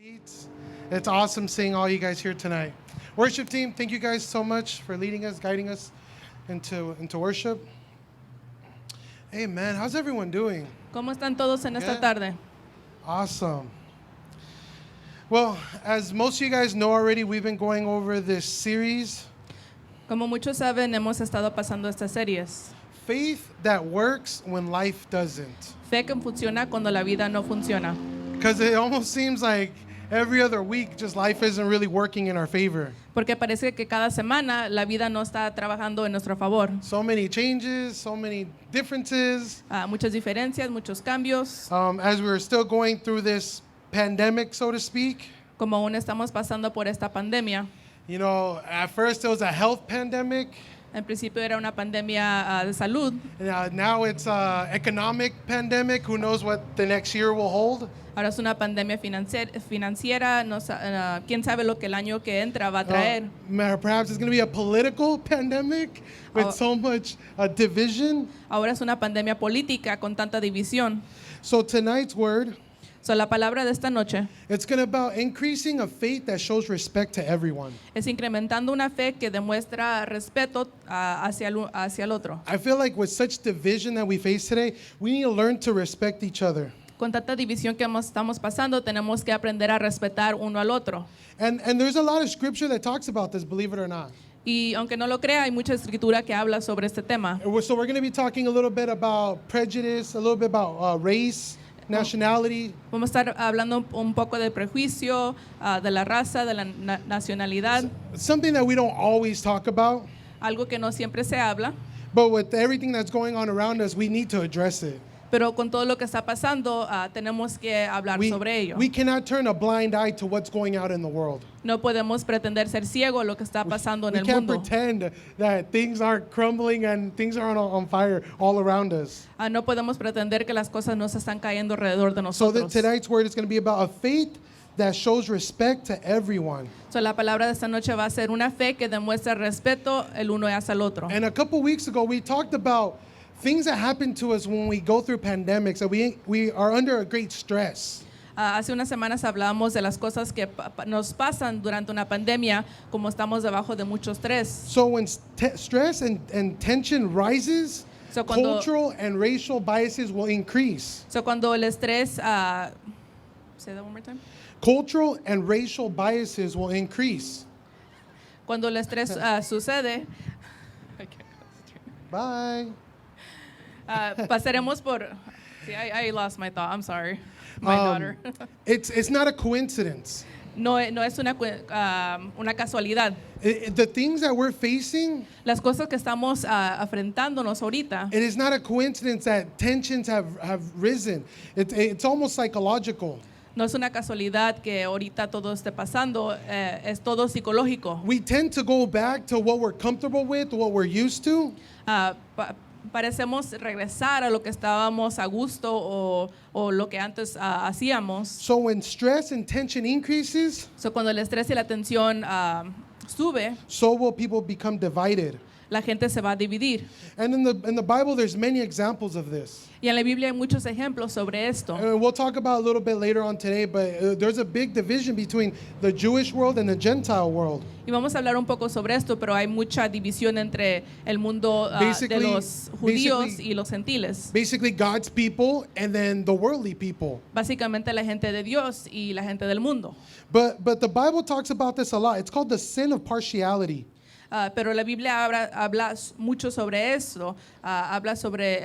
It's awesome seeing all you guys here tonight. Worship team, thank you guys so much for leading us, guiding us into worship. Amen. How's everyone doing? ¿Cómo están todos en esta Good. tarde? Awesome. Well, as most of you guys know already, we've been going over this series, Como muchos saben, hemos estado pasando estas series. Faith That Works When Life Doesn't. Fe que funciona cuando la vida no funciona. Because it almost seems like every other week, just life isn't really working in our favor. Porque parece que cada semana la vida no está trabajando en nuestro favor. So many changes, so many differences. Muchas diferencias, muchos cambios. As we're still going through this pandemic, so to speak. Como aún estamos pasando por esta pandemia. You know, at first it was a health pandemic. En principio era una pandemia de salud. And, now it's an economic pandemic. Who knows what the next year will hold? Ahora es una pandemia financiera. ¿Quién sabe lo que el año que entra va a traer? Perhaps it's going to be a political pandemic with so much division. Ahora es una pandemia política con tanta división. So tonight's word, So, la palabra de esta noche it's going to about increasing a faith that shows respect to everyone. es incrementando una fe que demuestra respeto hacia el otro. I feel like with such division that we face today, we need to learn to respect each other. Con tanta división que estamos pasando, tenemos que aprender a respetar uno al otro. And there's a lot of scripture that talks about this, believe it or not. Y aunque no lo crea, hay mucha escritura que habla sobre este tema. So we're going to be talking a little bit about prejudice, a little bit about race, nationality. Vamos a estar hablando un poco del prejuicio, de la raza, de la nacionalidad, Something that we don't always talk about, algo que no siempre se habla, but with everything that's going on around us, we need to address it. pero con todo lo que está pasando, tenemos que hablar sobre ello. We cannot turn a blind eye to what's going out in the world. No podemos pretender ser ciego a lo que está pasando en We el can't mundo. pretend that things aren't crumbling and things aren't on fire all around us. No podemos pretender que las cosas no se están cayendo alrededor de So that nosotros. tonight's word is going to be about a faith that shows respect to everyone. So, la palabra de esta noche va a ser una fe que demuestra respeto el uno hacia el otro. And a couple weeks ago, we talked about things that happen to us when we go through pandemics, that we are under a great stress. Hace unas semanas hablábamos de las cosas que nos pasan durante una pandemia, como estamos debajo de mucho estrés. So when stress and tension rises, So cuando- cultural and racial biases will increase. So, cuando el estrés, say that one more time. Cultural and racial biases will increase. Cuando el estrés sucede, Bye. pasaremos por. See, I lost my thought. I'm sorry, my daughter. It's not a coincidence. No es una casualidad. The things that we're facing, Las cosas que estamos afrontándonos ahorita, it is not a coincidence that tensions have risen. It's almost psychological. no es una casualidad que ahorita todo esté pasando, es todo psicológico. We tend to go back to what we're comfortable with, what we're used to. Parecemos regresar a lo que estábamos a gusto o lo que antes hacíamos. So when stress and tension increases, So, cuando el estrés y la tensión sube, so will people become divided. la gente se va a dividir. And in the Bible, there's many examples of this. Y en la Biblia hay muchos ejemplos sobre esto. We'll talk about a little bit later on today, but there's a big division between the Jewish world and the Gentile world. Y vamos a hablar un poco sobre esto, pero hay mucha división entre el mundo de Basically- los judíos basically- y los gentiles. Basically, God's people and then the worldly people. Básicamente la gente de Dios y la gente del mundo. But the Bible talks about this a lot. It's called the sin of partiality. Pero la Biblia habla mucho sobre eso, habla sobre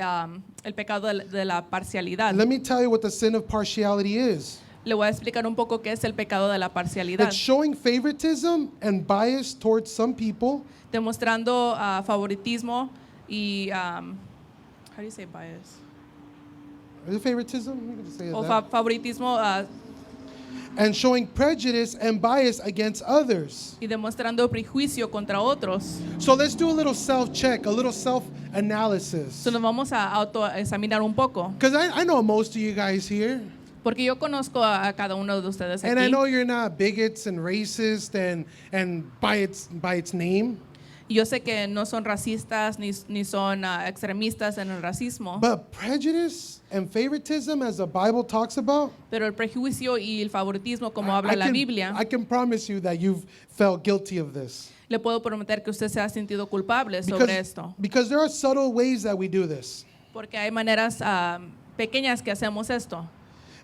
el pecado de la parcialidad. Let me tell you what the sin of partiality is. Le voy a explicar un poco qué es el pecado de la parcialidad. It's showing favoritism and bias towards some people Demostrando favoritismo y, how do you say bias? Is it favoritism? You can just say it O that. favoritismo And showing prejudice and bias against others. y demostrando prejuicio contra otros. So let's do a little self-check, a little self-analysis. So, nos vamos a autoexaminar un poco. Because I know most of you guys here. Porque yo conozco a cada uno de ustedes And I aquí. know you're not bigots and racist and by its name. Y yo sé que no son racistas ni son extremistas en el racismo, But prejudice and favoritism, as the Bible talks about, pero el prejuicio y el favoritismo, como habla la Biblia, I can promise you that you've felt guilty of this. le puedo prometer que usted se ha sentido culpable sobre esto. Because there are subtle ways that we do this. Porque hay maneras pequeñas que hacemos esto.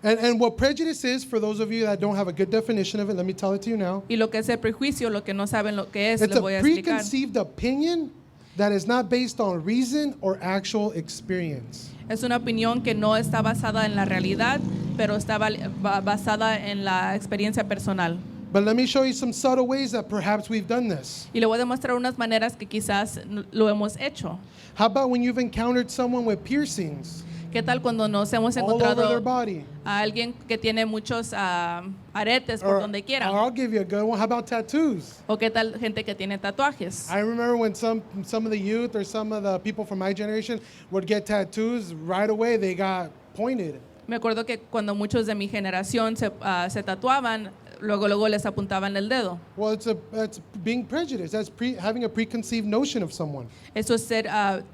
And what prejudice is, for those of you that don't have a good definition of it, let me tell it to you now. Y lo que es el prejuicio, lo que no saben lo que es, It's les voy a a explicar. preconceived opinion that is not based on reason or actual experience. Es una opinión que no está basada en la realidad, pero está basada en la experiencia personal. But let me show you some subtle ways that perhaps we've done this. Y le voy a demostrar unas maneras que quizás lo hemos hecho. How about when you've encountered someone with piercings ¿Qué tal cuando nos hemos all over their encontrado body? a alguien que tiene muchos aretes por donde quiera? or I'll give you a good one. How about tattoos? ¿O qué tal gente que tiene tatuajes? I remember when some of the youth or some of the people from my generation would get tattoos, right away they got pointed. Me acuerdo que cuando muchos de mi generación se tatuaban, luego les apuntaban el dedo. Well, that's being prejudiced. That's having a preconceived notion of someone. Eso es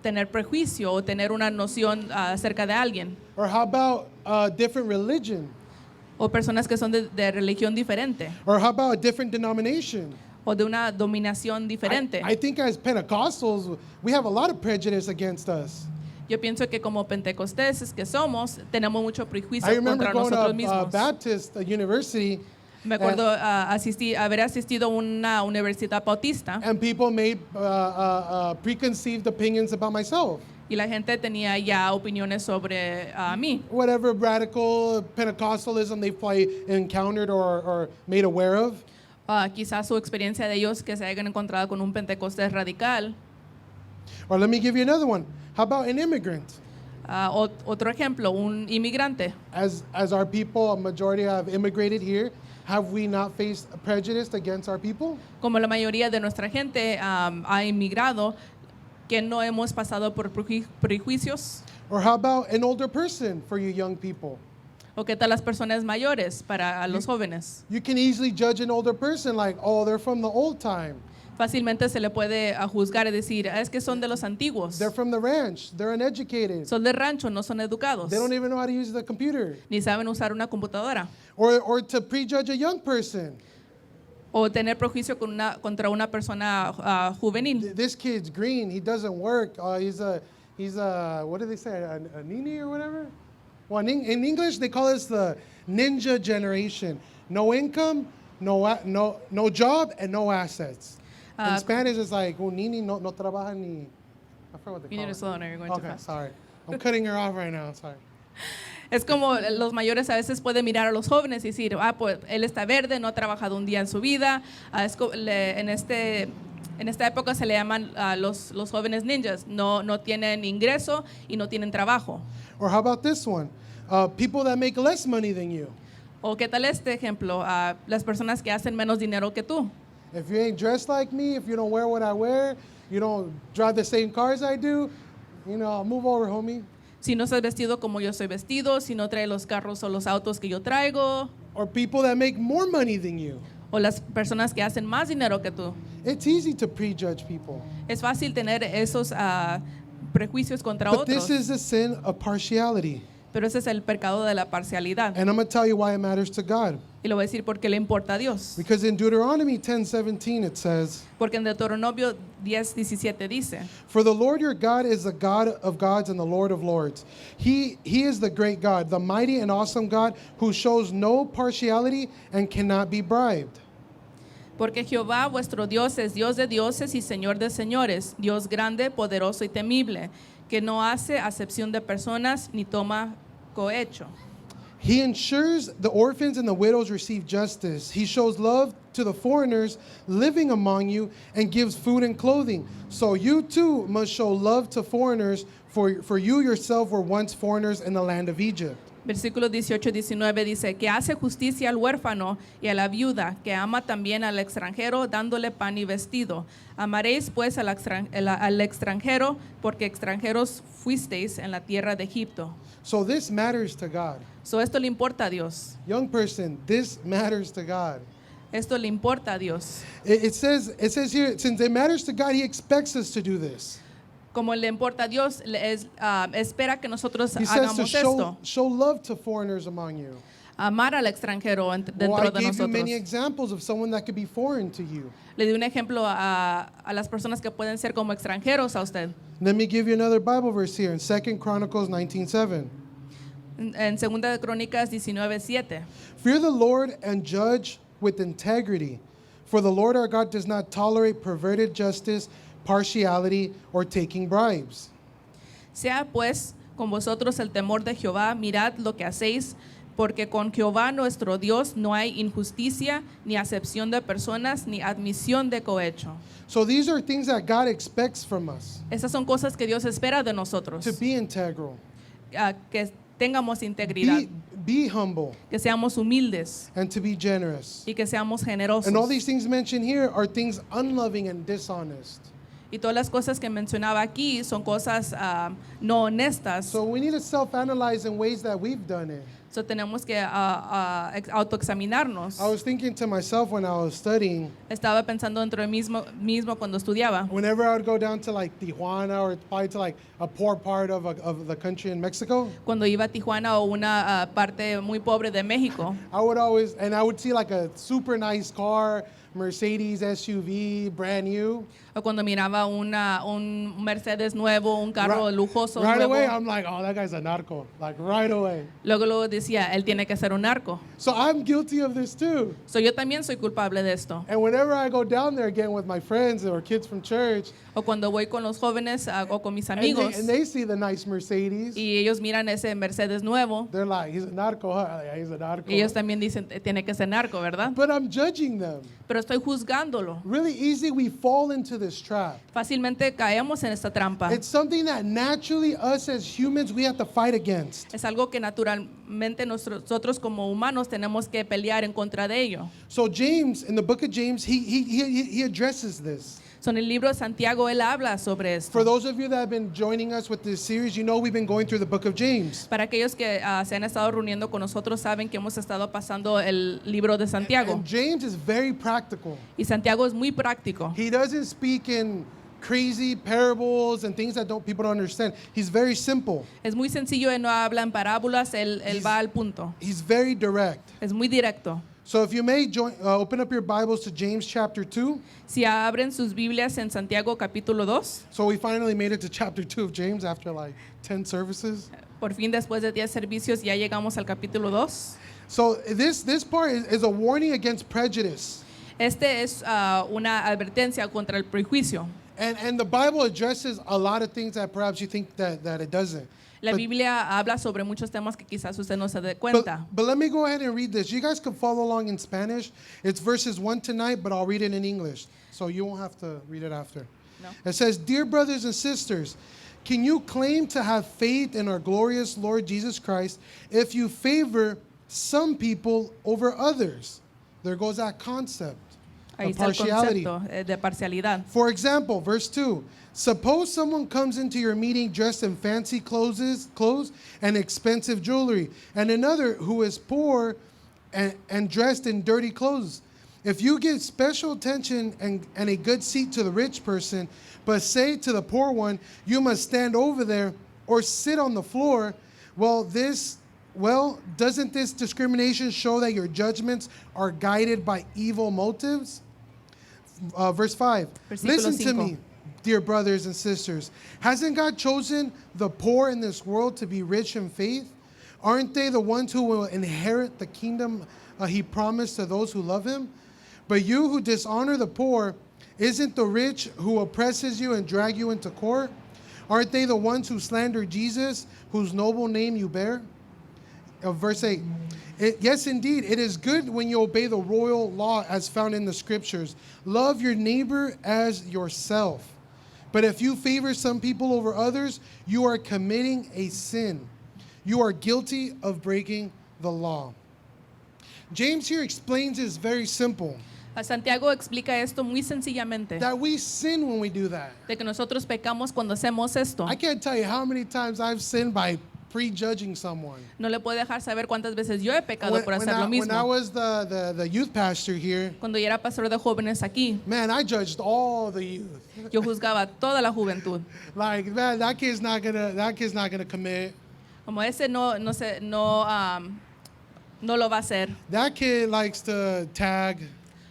tener prejuicio o tener una noción acerca de alguien. Or how about a different religion? O personas que son de religión diferente Or how about a different denomination? o de una dominación diferente. I think as Pentecostals, we have a lot of prejudice against us. Yo pienso que como pentecosteses que somos, tenemos mucho prejuicio I remember contra going nosotros to mismos. Baptist university, Me acuerdo haber asistido a una universidad bautista and people made preconceived opinions about myself. y la gente tenía ya opiniones sobre mí. Whatever radical Pentecostalism they've probably encountered or made aware of. Quizás su experiencia de ellos que se hayan encontrado con un pentecostés radical. Or let me give you another one. How about an immigrant? Otro ejemplo, un inmigrante. As our people, a majority have immigrated here, have we not faced prejudice against our people? Como la mayoría de nuestra gente ha inmigrado, que no hemos pasado por prejuicios. Or how about an older person for you young people? ¿O qué tal las personas mayores para los jóvenes? You can easily judge an older person like, oh, they're from the old time. Fácilmente se le puede juzgar y decir, es que son de los antiguos. They're from the ranch. They're uneducated. Son de rancho, no son educados. They don't even know how to use the computer. Ni saben usar una computadora. Or to prejudge a young person. O tener prejuicio contra una persona juvenil. This kid's green. He doesn't work. He's a what do they say? A nini or whatever? Well, in English they call us the ninja generation. No income, no job, and no assets. In Spanish, it's like, un nini no trabaja ni. I forgot what they You call need to it. slow down, you're going too Okay, fast. sorry. I'm cutting her off right now. Sorry. Es como los mayores a veces pueden mirar a los jóvenes y decir, pues él está verde, no ha trabajado un día en su vida. En esta época se le llaman los jóvenes ninjas. No tienen ingreso y no tienen trabajo. Or how about this one? People that make less money than you. O qué tal este ejemplo, las personas que hacen menos dinero que tú. If you ain't dressed like me, if you don't wear what I wear, you don't drive the same cars I do, move over, homie. Si no estás vestido como yo soy vestido, si no trae los carros o los autos que yo traigo, Or people that make more money than you. o las personas que hacen más dinero que tú. It's easy to prejudge people. Es fácil tener esos prejuicios contra But otros, this is a sin of partiality. pero ese es el pecado de la parcialidad. And I'm going to tell you why it matters to God. Y lo voy a decir porque le importa a Dios. Because in Deuteronomy 10:17 it says, Porque en Deuteronomio 10:17 dice, "For the Lord your God is the God of gods and the Lord of lords. He is the great God, the mighty and awesome God who shows no partiality and cannot be bribed." porque Jehová vuestro Dios es Dios de dioses y Señor de señores, Dios grande, poderoso y temible, que no hace acepción de personas ni toma cohecho. He ensures the orphans and the widows receive justice. He shows love to the foreigners living among you and gives food and clothing. So you too must show love to foreigners, for you yourself were once foreigners in the land of Egypt. Versículos 18-19 dice, que hace justicia al huérfano y a la viuda, que ama también al extranjero, dándole pan y vestido. Amaréis pues al extranjero, porque extranjeros fuisteis en la tierra de Egipto. So this matters to God. So esto le importa a Dios. Young person, this matters to God. Esto le importa a Dios. It says here, since it matters to God, He expects us to do this. Como le importa a Dios, espera que nosotros He says to hagamos esto. show love to foreigners among you. Amar al extranjero Well, dentro I de gave you many nosotros. examples of someone that could be foreign to you. Le di un ejemplo a las personas que pueden ser como extranjeros a usted. Let me give you another Bible verse here in 2 Chronicles 19:7. En 2 de Crónicas 19:7. Fear the Lord and judge with integrity, for the Lord our God does not tolerate perverted justice, partiality, or taking bribes. Sea pues con vosotros el temor de Jehová, mirad lo que hacéis, porque con Jehová nuestro Dios no hay injusticia, ni acepción de personas, ni admisión de cohecho. So these are things that God expects from us, Estas son cosas que Dios espera de nosotros, to be integral, que tengamos integridad, be humble, que seamos humildes and to be generous. y que seamos generosos. And all these things mentioned here are things unloving and dishonest. Y todas las cosas que mencionaba aquí son cosas no honestas. So we need to self-analyze in ways that we've done it. So tenemos que autoexaminarnos. I was thinking to myself when I was studying, Estaba pensando dentro de mismo cuando estudiaba. whenever I would go down to like Tijuana or probably to like a poor part of the country in Mexico, Cuando iba a Tijuana o una parte muy pobre de México, I would see like a super nice car, Mercedes SUV, brand new. o cuando miraba un Mercedes nuevo, un carro lujoso Right nuevo, away, I'm like, oh, that guy's a narco. Like right away. luego decía, él tiene que ser un narco. So I'm guilty of this too. So yo también soy culpable de esto. And whenever I go down there again with my friends or kids from church, O cuando voy con los jóvenes o con mis and amigos they see the nice Mercedes, y ellos miran ese Mercedes nuevo, they're like, he's a narco, huh? Yeah, he's a narco. y ellos también dicen, tiene que ser narco, ¿verdad? But I'm judging them. Pero estoy juzgándolo. Really easy, we fall into this trap. Fácilmente caemos en esta trampa. It's something that naturally us as humans, we have to fight against. Es algo que naturalmente nosotros como humanos tenemos que pelear en contra de ello. So James, in the book of James, he addresses this. So, en el libro de Santiago él habla sobre esto. For those of you that have been joining us with this series, you know we've been going through the book of James. Para aquellos que se han estado reuniendo con nosotros saben que hemos estado pasando el libro de Santiago. And James is very practical. Y Santiago es muy práctico. He doesn't speak in crazy parables and things that people don't understand. He's very simple. Es muy sencillo, él no habla en parábolas, él va al punto. He's very direct. Es muy directo. So if you may open up your Bibles to James chapter 2. Si abren sus Biblias en Santiago capítulo 2, So we finally made it to chapter 2 of James after like 10 services. por fin después de 10 servicios ya llegamos al capítulo 2. So this part is a warning against prejudice. Este es una advertencia contra el prejuicio. And the Bible addresses a lot of things that perhaps you think that it doesn't. La But- Biblia habla sobre muchos temas que quizás usted no se dé cuenta. But let me go ahead and read this. You guys can follow along in Spanish. It's verses 1 to 9, but I'll read it in English. So you won't have to read it after. No. It says, Dear brothers and sisters, can you claim to have faith in our glorious Lord Jesus Christ if you favor some people over others? There goes that concept Ahí of está el partiality. concepto de parcialidad. For example, verse 2, suppose someone comes into your meeting dressed in fancy clothes and expensive jewelry, and another who is poor and dressed in dirty clothes. If you give special attention and a good seat to the rich person, but say to the poor one, you must stand over there or sit on the floor, doesn't this discrimination show that your judgments are guided by evil motives? Verse 5. Versículo Listen to 5. me, dear brothers and sisters. Hasn't God chosen the poor in this world to be rich in faith? Aren't they the ones who will inherit the kingdom he promised to those who love him? But you who dishonor the poor, isn't the rich who oppresses you and drag you into court? Aren't they the ones who slander Jesus, whose noble name you bear? Verse 8. Yes, indeed, it is good when you obey the royal law as found in the scriptures. Love your neighbor as yourself. But if you favor some people over others, you are committing a sin. You are guilty of breaking the law. James here explains this very simple, Santiago explica esto muy sencillamente, that we sin when we do that. de que nosotros pecamos cuando hacemos esto. I can't tell you how many times I've sinned by prejudging someone. No le puedo dejar saber cuántas veces yo he pecado por hacer lo When I mismo. was the youth pastor here, Cuando yo era pastor de jóvenes aquí, man, I judged all the youth. yo juzgaba a toda la juventud. Like, man, that kid's not gonna commit. Como ese no lo va a hacer. That kid likes to tag.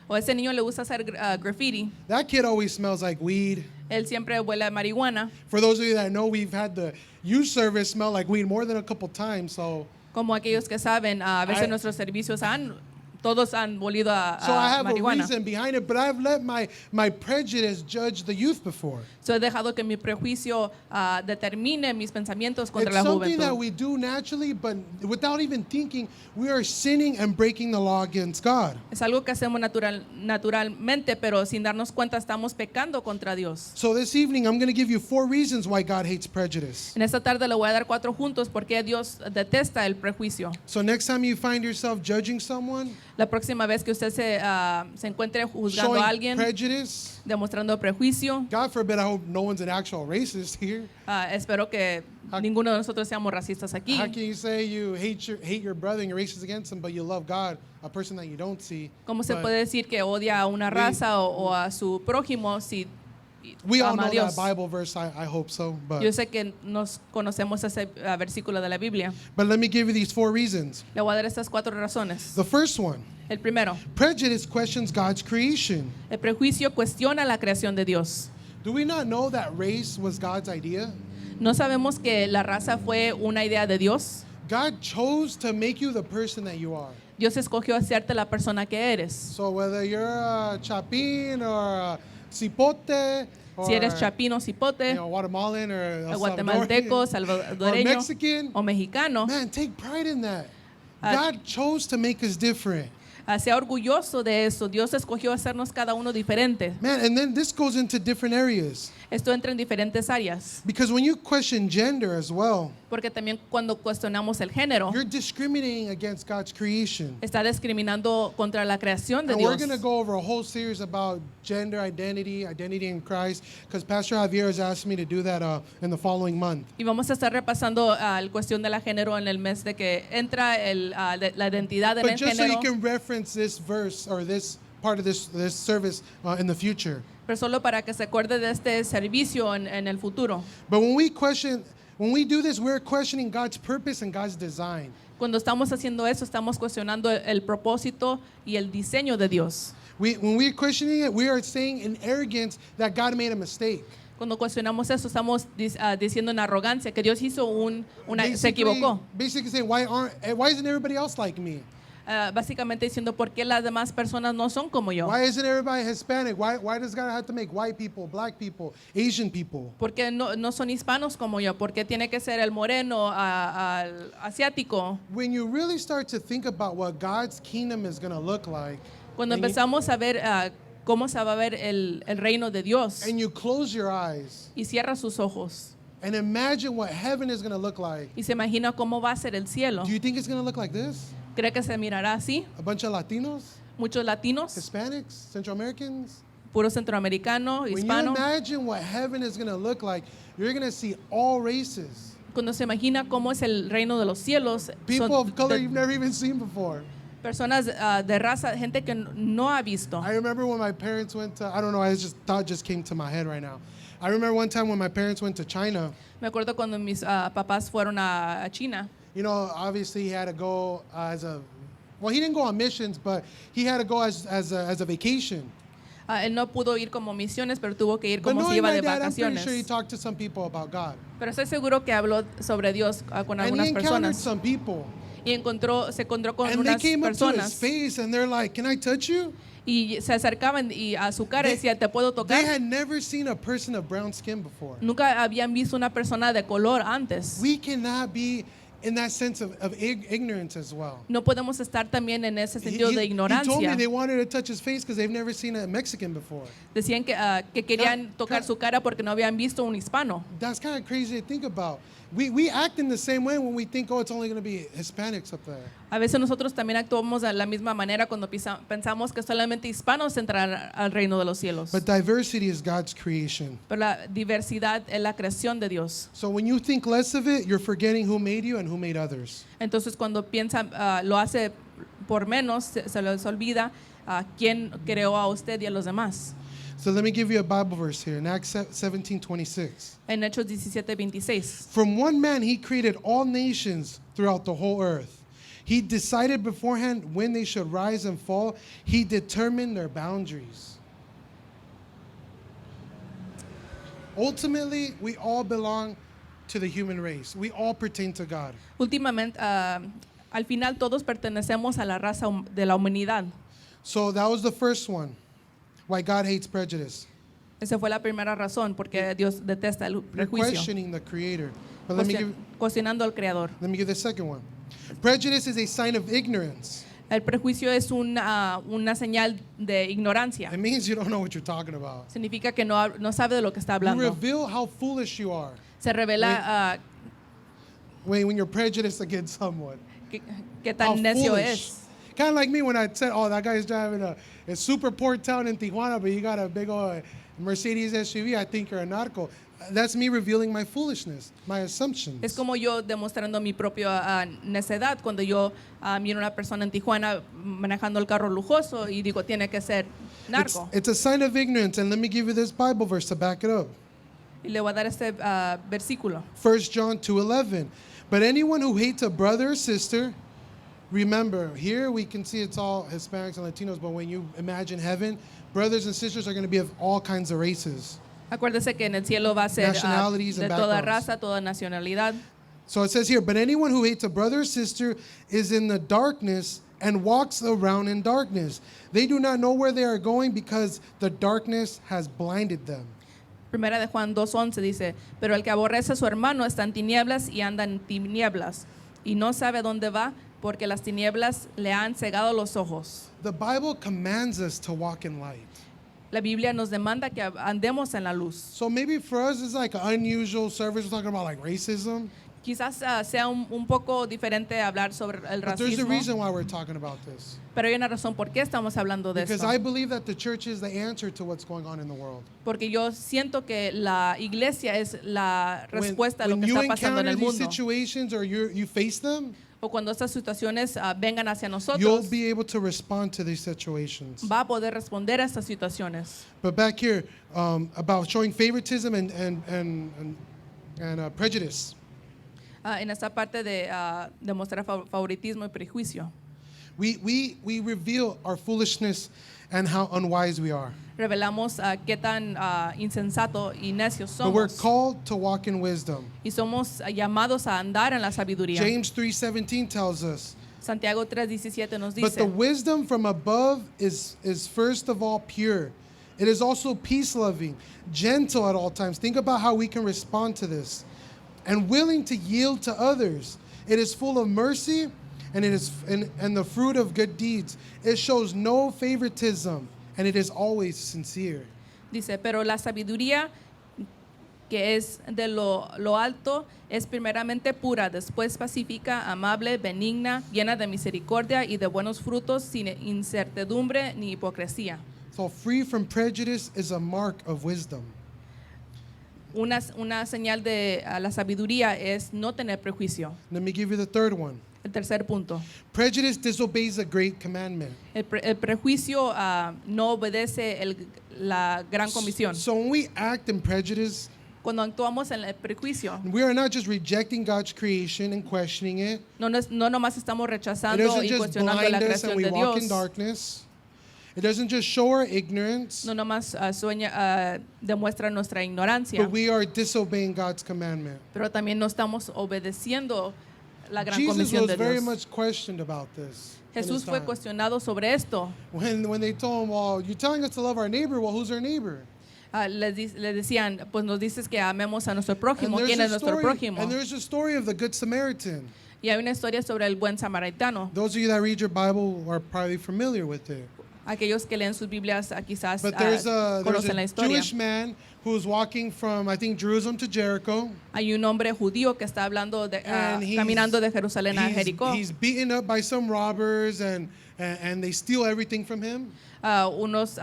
O ese niño le gusta hacer graffiti. That kid always smells like weed. Él siempre huele a marihuana. For those of you that know, we've had the youth service smell like weed more than a couple times. So Como aquellos que saben, a veces nuestros servicios todos han olido a I have a marihuana. reason behind it, but I've let my prejudice judge the youth before. So he dejado que mi prejuicio determine mis pensamientos contra It's la something that juventud. we do naturally, but without even thinking, we are sinning and breaking the law against God. Es algo que hacemos naturalmente, pero sin darnos cuenta estamos pecando contra Dios. So this evening, I'm going to give you 4 reasons why God hates prejudice. En esta tarde le voy a dar 4 puntos porque Dios detesta el prejuicio. So next time you find yourself judging someone, La próxima vez que usted se encuentre juzgando showing a alguien, prejudice, demostrando prejuicio, God forbid, I hope no one's an actual racist here. espero que ninguno de nosotros seamos racistas aquí. How can you say you hate your brother and you're racist against him, but you love God, a person that you don't see? ¿Cómo se But puede decir que odia a una raza o a su prójimo si we all ama know a Dios? that Bible verse. I hope so. Yo sé que nos conocemos ese versículo de la Biblia. But let me give you these 4 reasons. Le voy a dar estas 4 razones. The first one, El primero, prejudice questions God's creation. el prejuicio cuestiona la creación de Dios. Do we not know that race was God's idea? ¿No sabemos que la raza fue una idea de Dios? God chose to make you the person that you are. Dios escogió hacerte la persona que eres. So whether you're a Chapin or a Cipote or Si eres chapino, cipote, Guatemalan or El guatemalteco, Salvadorian, or salvadoreño Mexican, o mexicano, man, take pride in that. Ah. God chose to make us different. sea orgulloso de eso. Dios escogió hacernos cada uno diferente. Man, and then this goes into different areas. Esto entra en diferentes áreas. Because when you question gender as well, Porque también cuando cuestionamos el género, you're discriminating against God's creation. está discriminando contra la creación de And we're Dios. going to go over a whole series about gender identity in Christ, because Pastor Javier has asked me to do that in the following month. Y vamos a estar repasando la cuestión de la género en el mes de que entra la identidad en But el just so you género. can reference this verse or this part of this service in the future. Pero solo para que se acuerde de este servicio en el futuro. But when we do this, we're questioning God's purpose and God's design. Cuando estamos haciendo eso, estamos cuestionando el propósito y el diseño de Dios. When we're questioning it, we are saying in arrogance that God made a mistake. Cuando cuestionamos eso, estamos diciendo en arrogancia que Dios hizo se equivocó. Basically saying, why isn't everybody else like me? Básicamente diciendo por qué las demás personas no son como yo. Why isn't everybody Hispanic? Why does God have to make white people, black people, Asian people? ¿Por qué no son hispanos como yo? ¿Por qué tiene que ser el moreno, al asiático? When you really start to think about what God's kingdom is going to look like, Cuando and you- empezamos a ver cómo se va a ver el reino de Dios and you close your eyes y cierra sus ojos and imagine what heaven is going to look like, y se imagina cómo va a ser el cielo, do you think it's going to look like this? ¿cree que se mirará así? A bunch of Latinos, Muchos latinos, Hispanics, Central Americans? puro centroamericano, When you hispano. imagine what heaven is going to look like, you're going to see all races. Cuando se imagina cómo es el reino de los cielos, People son of color de- you've never even seen before. personas de raza, gente que no ha visto. I remember when my parents went to, I don't know, thought just came to my head right now. I remember one time when my parents went to China. Me acuerdo cuando mis papás fueron a China. You know, obviously he had to go well, he didn't go on missions, but he had to go as a vacation. Él no pudo ir como misiones, pero tuvo que ir But como si knowing iba my de dad, I'm pretty vacaciones. sure he talked to some people about God. Pero estoy seguro que habló sobre Dios con And he algunas encountered personas. some people. Y se encontró con And they unas came up to his personas. face and they're like, "Can I touch you?" Y se acercaban y a su cara y decía, ¿te puedo They tocar? had never seen a person of brown skin before. Nunca habían visto una persona de color antes. We cannot be in that sense of ignorance as well. No podemos estar también en ese sentido de He told me ignorancia. they wanted to touch his face because they've never seen a Mexican before. Decían que querían tocar su cara porque no habían visto un hispano. That's kind of crazy to think about. We act in the same way when we think, oh, it's only going to be Hispanics up there. A veces nosotros también actuamos de la misma manera cuando pensamos que solamente hispanos entrarán al reino de los cielos. But diversity is God's creation. Pero la diversidad es la creación de Dios. So when you think less of it, you're forgetting who made you and who made others. Entonces cuando piensa, lo hace por menos, se les olvida quién creó a usted y a los demás. So let me give you a Bible verse here in Acts 17:26. En Hechos 17:26. From one man he created all nations throughout the whole earth. He decided beforehand when they should rise and fall. He determined their boundaries. Ultimately, we all belong to the human race. We all pertain to God. Últimamente, al final todos pertenecemos a la raza de la humanidad. So that was the first one. Why God hates prejudice. Esa fue la primera razón porque Dios detesta el You're prejuicio. questioning the Creator. But let me Cuestionando al Creador. give the second one. Prejudice is a sign of ignorance. El prejuicio es una señal de ignorancia. It means you don't know what you're talking about. Significa que no sabe de lo que está You hablando. reveal how foolish you are Se revela when you're prejudiced against someone. qué How tan necio foolish. es. Kind of like me when I said, oh, that guy's driving a super port town in Tijuana, but you got a big old Mercedes SUV. I think you're a narco. That's me revealing my foolishness, my assumptions. Es como yo demostrando mi propia necedad cuando yo miro a una persona en Tijuana manejando el carro lujoso y digo, tiene que ser narco. It's a sign of ignorance, and let me give you this Bible verse to back it up. Y le voy a dar este versículo. 1 John 2:11. But anyone who hates a brother or sister, remember, here we can see it's all Hispanics and Latinos, but when you imagine heaven, brothers and sisters are going to be of all kinds of races. Acuérdese que en el cielo va a ser Nationalities de and toda backgrounds. raza, toda nacionalidad. So it says here, but anyone who hates a brother or sister is in the darkness and walks around in darkness. They do not know where they are going because the darkness has blinded them. Primera de Juan 2:11 dice, pero el que aborrece a su hermano está en tinieblas y anda en tinieblas y no sabe dónde va porque las tinieblas le han cegado los ojos. The Bible commands us to walk in light. La Biblia nos demanda que andemos en la luz. So maybe for us it's like an unusual service. We're talking about like racism. Quizás sea un poco diferente hablar sobre el But there's a racismo, reason why we're talking about this. pero hay una razón por qué estamos hablando de Because esto. I believe that the church is the answer to what's going on in the world. Porque yo siento que la iglesia es la respuesta a lo When que you está pasando en encounter el these mundo. situations or you face them, O cuando estas situaciones vengan hacia you'll nosotros, be able to respond to these situations. va a poder responder a estas situaciones. But back here, about showing favoritism and prejudice. En esta parte de demostrar favoritismo y prejuicio. We reveal our foolishness and how unwise we are. Revelamos qué tan insensato y necios But we're somos. called to walk in wisdom. Y somos llamados a andar en la sabiduría. James 3:17 tells us, Santiago 3:17 nos but the dice, wisdom from above is first of all pure. It is also peace-loving, gentle at all times. Think about how we can respond to this. And willing to yield to others. It is full of mercy and it is and the fruit of good deeds. It shows no favoritism and it is always sincere. dice, pero la sabiduría que es de lo alto es primeramente pura, después pacífica, amable, benigna, llena de misericordia y de buenos frutos, sin incertidumbre ni hipocresía. So free from prejudice is a mark of wisdom. Una señal de la sabiduría es no tener prejuicio. Let me give you the third one. El tercer punto. Prejudice disobeys a great commandment. El prejuicio no obedece la gran comisión. So when we act in prejudice, Cuando actuamos en el prejuicio, we are not just rejecting God's creation and questioning it. no nomás estamos It rechazando doesn't y just cuestionando blind la us and creación we de walk in Dios. darkness. It doesn't just show our ignorance, No nomás demuestra nuestra ignorancia, but we are disobeying God's commandment. pero también no estamos obedeciendo la gran Jesus comisión was de very Dios. much questioned about this. in his Jesús fue time. cuestionado sobre esto. When they told him, well, you're telling us to love our neighbor, well, who's our neighbor? Le decían, pues nos dices que amemos a nuestro And prójimo. ¿Quién es nuestro prójimo? there's a story of the Good Samaritan. Y hay una historia sobre el buen samaritano. Those of you that read your Bible are probably familiar with it. Aquellos que leen sus Biblias quizás But there's a conocen la historia. Jewish man who's walking from, I think, Jerusalem to Jericho. Hay un hombre judío que está hablando And caminando de Jerusalén a Jericó. he's beaten up by some robbers and they steal everything from him. Unos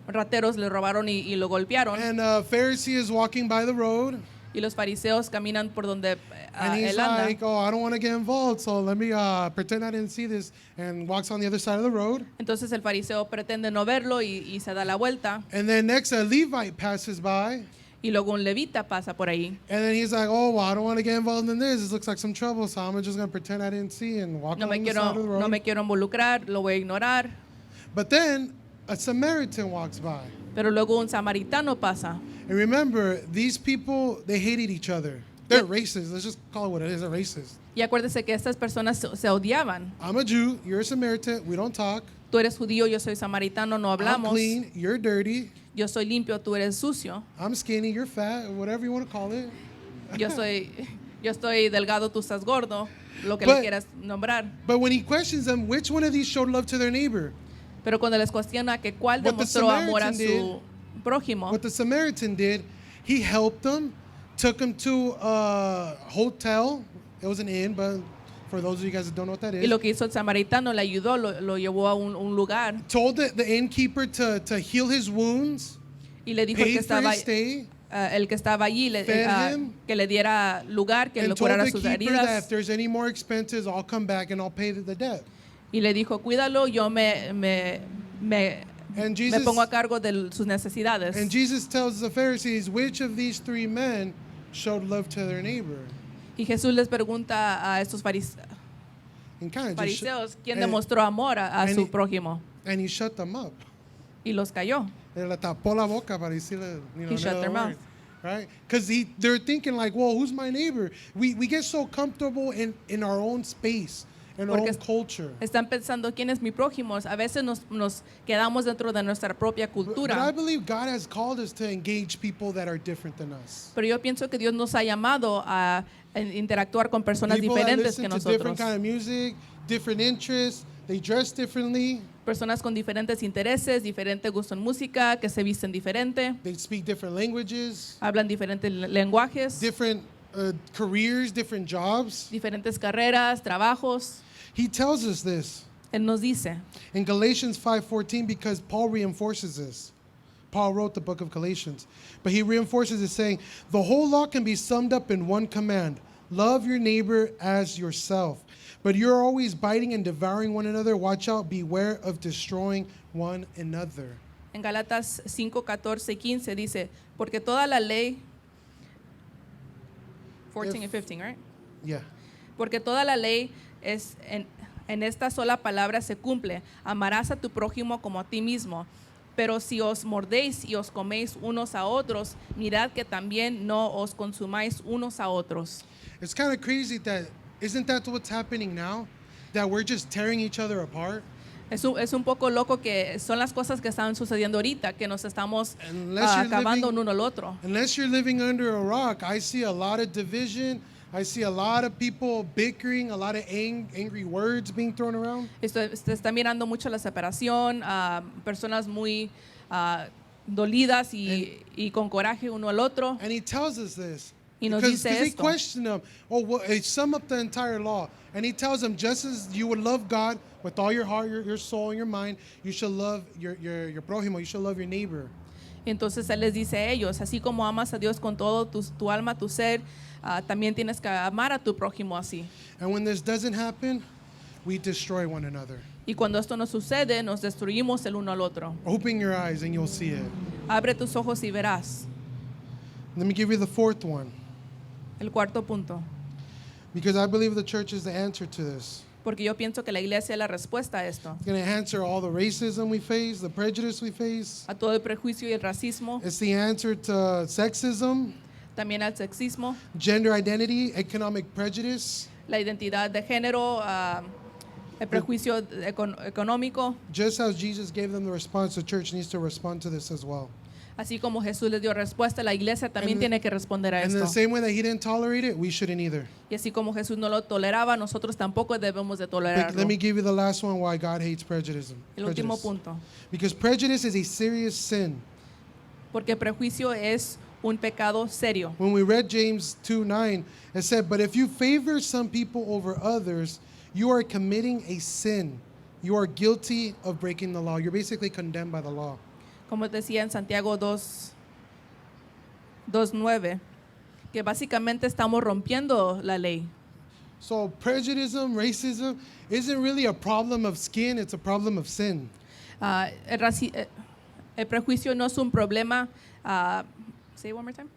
rateros le robaron y lo golpearon. And a Pharisee is walking by the road. Y los fariseos caminan por donde And he's él anda. like, oh, I don't want to get involved, so let me pretend I didn't see this, and walks on the other side of the road. Entonces el fariseo pretende no verlo y se da la vuelta. And then next, a Levite passes by. Y luego un levita pasa por ahí. And then he's like, oh, well, I don't want to get involved in this. This looks like some trouble, so I'm just going to pretend I didn't see and walk No on me the side of the road. no me quiero involucrar, lo voy a ignorar. But then a Samaritan walks by. Pero luego un samaritano pasa. And remember, these people, they hated each other. They're racist. Let's just call it what it is. They're racist. Y acuérdese que estas personas se odiaban. I'm a Jew. You're a Samaritan. We don't talk. Tú eres judío, yo soy samaritano, no I'm hablamos. clean. You're dirty. Yo soy limpio, tú eres sucio. I'm skinny. You're fat. Whatever you want to call it. Yo estoy delgado, tú estás gordo. Lo que le But- quieras nombrar. But when he questions them, which one of these showed love to their neighbor? Pero cuando les cuestiona que cuál What the demostró amor a Samaritan su prójimo, What the Samaritan did, he helped them, took them to a hotel. It was an inn, but for those of you guys that don't know what that y is, lo que hizo el samaritano le ayudó, lo llevó a un lugar told the innkeeper to heal his wounds, y le dijo paid for his stay, el que estaba allí fed him, que le diera lugar, que and le told curara the sus keeper that if heridas there's any more expenses, I'll come back and I'll pay the debt. y le dijo, cuídalo, yo me And Jesus, pongo a cargo de sus necesidades. and Jesus tells the Pharisees, which of these three men showed love to their neighbor? Y Jesús les pregunta a estos And kind of fariseos quién and- demostró amor a and su he- prójimo and he shut them up. y los cayó. Le tapó la boca para decirle, He shut their another mouth. word, right? Because they're thinking like, well, who's my neighbor? We get so comfortable in our own space, in our Porque own culture. Están pensando quién es mi prójimo. A veces nos quedamos dentro de nuestra propia But I cultura. believe God has called us to engage people that are different than us. Pero yo pienso que Dios nos ha llamado a interactuar con personas People that diferentes listen que to different nosotros. kind of music, different interests, they dress differently, Personas con diferentes intereses, diferente gusto en música, que se visten diferente, they speak different languages, hablan diferentes lenguajes, different careers, different jobs. diferentes carreras, trabajos. He tells us this Él nos dice in Galatians 5:14 because Paul reinforces this. Paul wrote the book of Galatians, but he reinforces it saying, the whole law can be summed up in one command: love your neighbor as yourself. But you're always biting and devouring one another. Watch out, beware of destroying one another. en Galatas 5, 14 y 15 dice, porque toda la ley, 14 and 15, right? Yeah. Porque toda la ley es en esta sola palabra se cumple. Amarás a tu prójimo como a ti mismo. Pero si os mordéis y os coméis unos a otros, mirad que también no os consumáis unos a otros. It's kind of crazy that, isn't that what's happening now? That we're just tearing each other apart? Es un poco loco que son las cosas que están sucediendo ahorita, que nos estamos Unless you're acabando living- uno al otro. Unless you're living under a rock, I see a lot of division. I see a lot of people bickering, a lot of angry words being thrown around. Se está mirando mucho la separación, personas muy dolidas y con coraje uno al otro. And he tells us this. Y nos Because dice they esto. question him. Oh, well, they sum up the entire law. And he tells them, just as you would love God with all your heart, your soul, and your mind, you should love your prójimo, you should love your neighbor. Y entonces Él les dice a ellos, así como amas a Dios con todo tu alma, tu ser, también tienes que amar a tu prójimo así. And when this doesn't happen, we destroy one another. Y cuando esto no sucede, nos destruimos el uno al otro. Open your eyes and you'll see it. Abre tus ojos y verás. Let me give you the fourth one. El cuarto punto. Because I believe the church is the answer to this. Porque yo pienso que la iglesia es la respuesta a esto. It's going to answer all the racism we face, the prejudice we face. A todo el prejuicio y el racismo, It's the answer to sexism, también al sexismo, gender identity, economic prejudice. la identidad de género, el prejuicio económico. Just as Jesus gave them the response, the church needs to respond to this as well. Así como Jesús les dio respuesta, la iglesia también And- tiene que responder a And in the esto. same way that he didn't tolerate it, we shouldn't either. Y así como Jesús no lo toleraba, nosotros tampoco debemos de But tolerarlo. let me give you the last one why God hates prejudice. El último Prejudice. punto. Because prejudice is a serious sin. Porque prejuicio es un pecado serio. When we read James 2:9, it said, "But if you favor some people over others, you are committing a sin. You are guilty of breaking the law." You're basically condemned by the law. Como decía en Santiago 2:9, que básicamente estamos rompiendo la ley. So prejudice, racism, isn't really a problem of skin, it's a problem of sin. El prejuicio no es un problema. Say it one more time.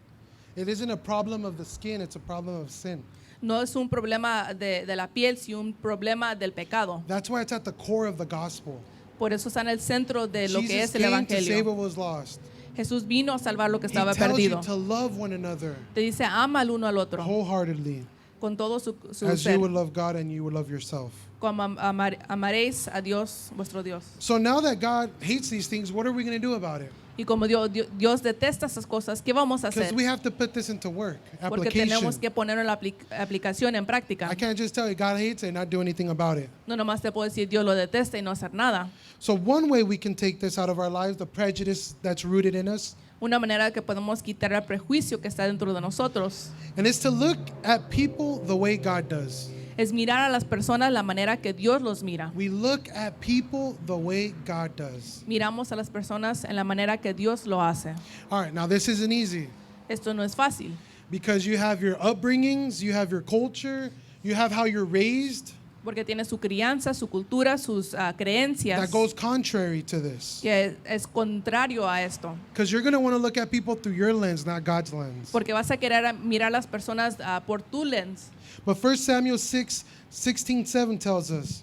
It isn't a problem of the skin, it's a problem of sin. No es un problema de la piel, sino un problema del pecado. That's why it's at the core of the gospel. Por eso está en el centro de lo que Jesus es el came to save evangelio. what was lost. Jesús vino a salvar lo que He estaba tells you perdido. to love one another Te dice, ama al uno al otro, wholeheartedly, con todo su as ser. you would love God and you would love yourself. Como amaréis a Dios, vuestro Dios. So now that God hates these things, what are we going to do about it? Y como Dios detesta esas cosas, ¿qué vamos a Because hacer? we have to put this into work, Porque application. tenemos que ponerlo en la aplicación, en práctica. I can't just tell you God hates it and not do anything about it. No nomás te puedo decir Dios lo detesta y no hacer nada. So one way we can take this out of our lives, the prejudice that's rooted in us, Una manera que podemos quitar el prejuicio que está dentro de nosotros and it's to look at people the way God does. es mirar a las personas la manera que Dios los mira. We look at people the way God does. Miramos a las personas en la manera que Dios lo hace. All right, now this isn't easy Esto no es fácil, because you have your upbringings, you have your culture, you have how you're raised porque tiene su crianza, su cultura, sus creencias, that goes contrary to this. que es contrario a esto. Because you're going to want to look at people through your lens, not God's lens. Porque vas a querer mirar a las personas por tu lens. But 1 Samuel 6:16-7 tells us,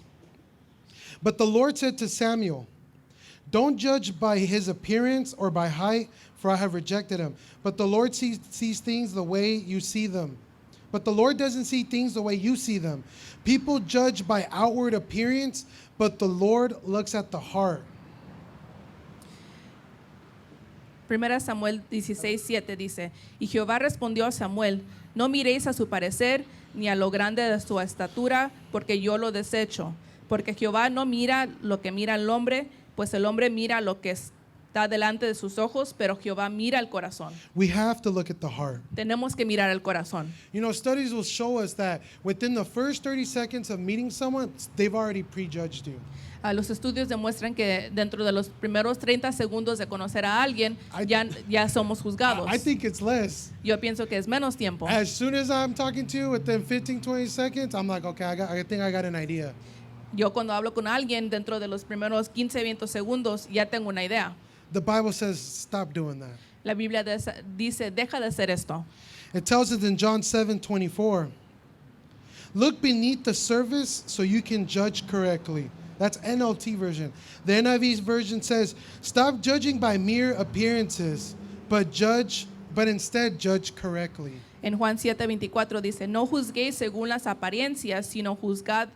"But the Lord said to Samuel, don't judge by his appearance or by height, for I have rejected him. But the Lord sees things the way you see them. But the Lord doesn't see things the way you see them. People judge by outward appearance, but the Lord looks at the heart." Primera Samuel 16:7 dice, y Jehová respondió a Samuel, no miréis a su parecer ni a lo grande de su estatura, porque yo lo desecho. Porque Jehová no mira lo que mira el hombre, pues el hombre mira lo que está delante de sus ojos, pero Jehová mira el corazón. We have to look at the heart. Tenemos que mirar el corazón. You know, studies will show us that within the first 30 seconds of meeting someone, they've already prejudged you. Los estudios demuestran que dentro de los primeros 30 segundos de conocer a alguien, ya somos juzgados. I think it's less. Yo pienso que es menos tiempo. As soon as I'm talking to you, within 15, 20 seconds, I'm like, okay, I think I got an idea. Yo cuando hablo con alguien, dentro de los primeros 15, 20 segundos, ya tengo una idea. The Bible says, stop doing that. La Biblia dice, deja de hacer esto. It tells us in John 7:24, "Look beneath the surface so you can judge correctly." That's NLT version. The NIV version says, "Stop judging by mere appearances, but instead judge correctly." En Juan 7:24 dice, no juzguéis según las apariencias, sino juzgad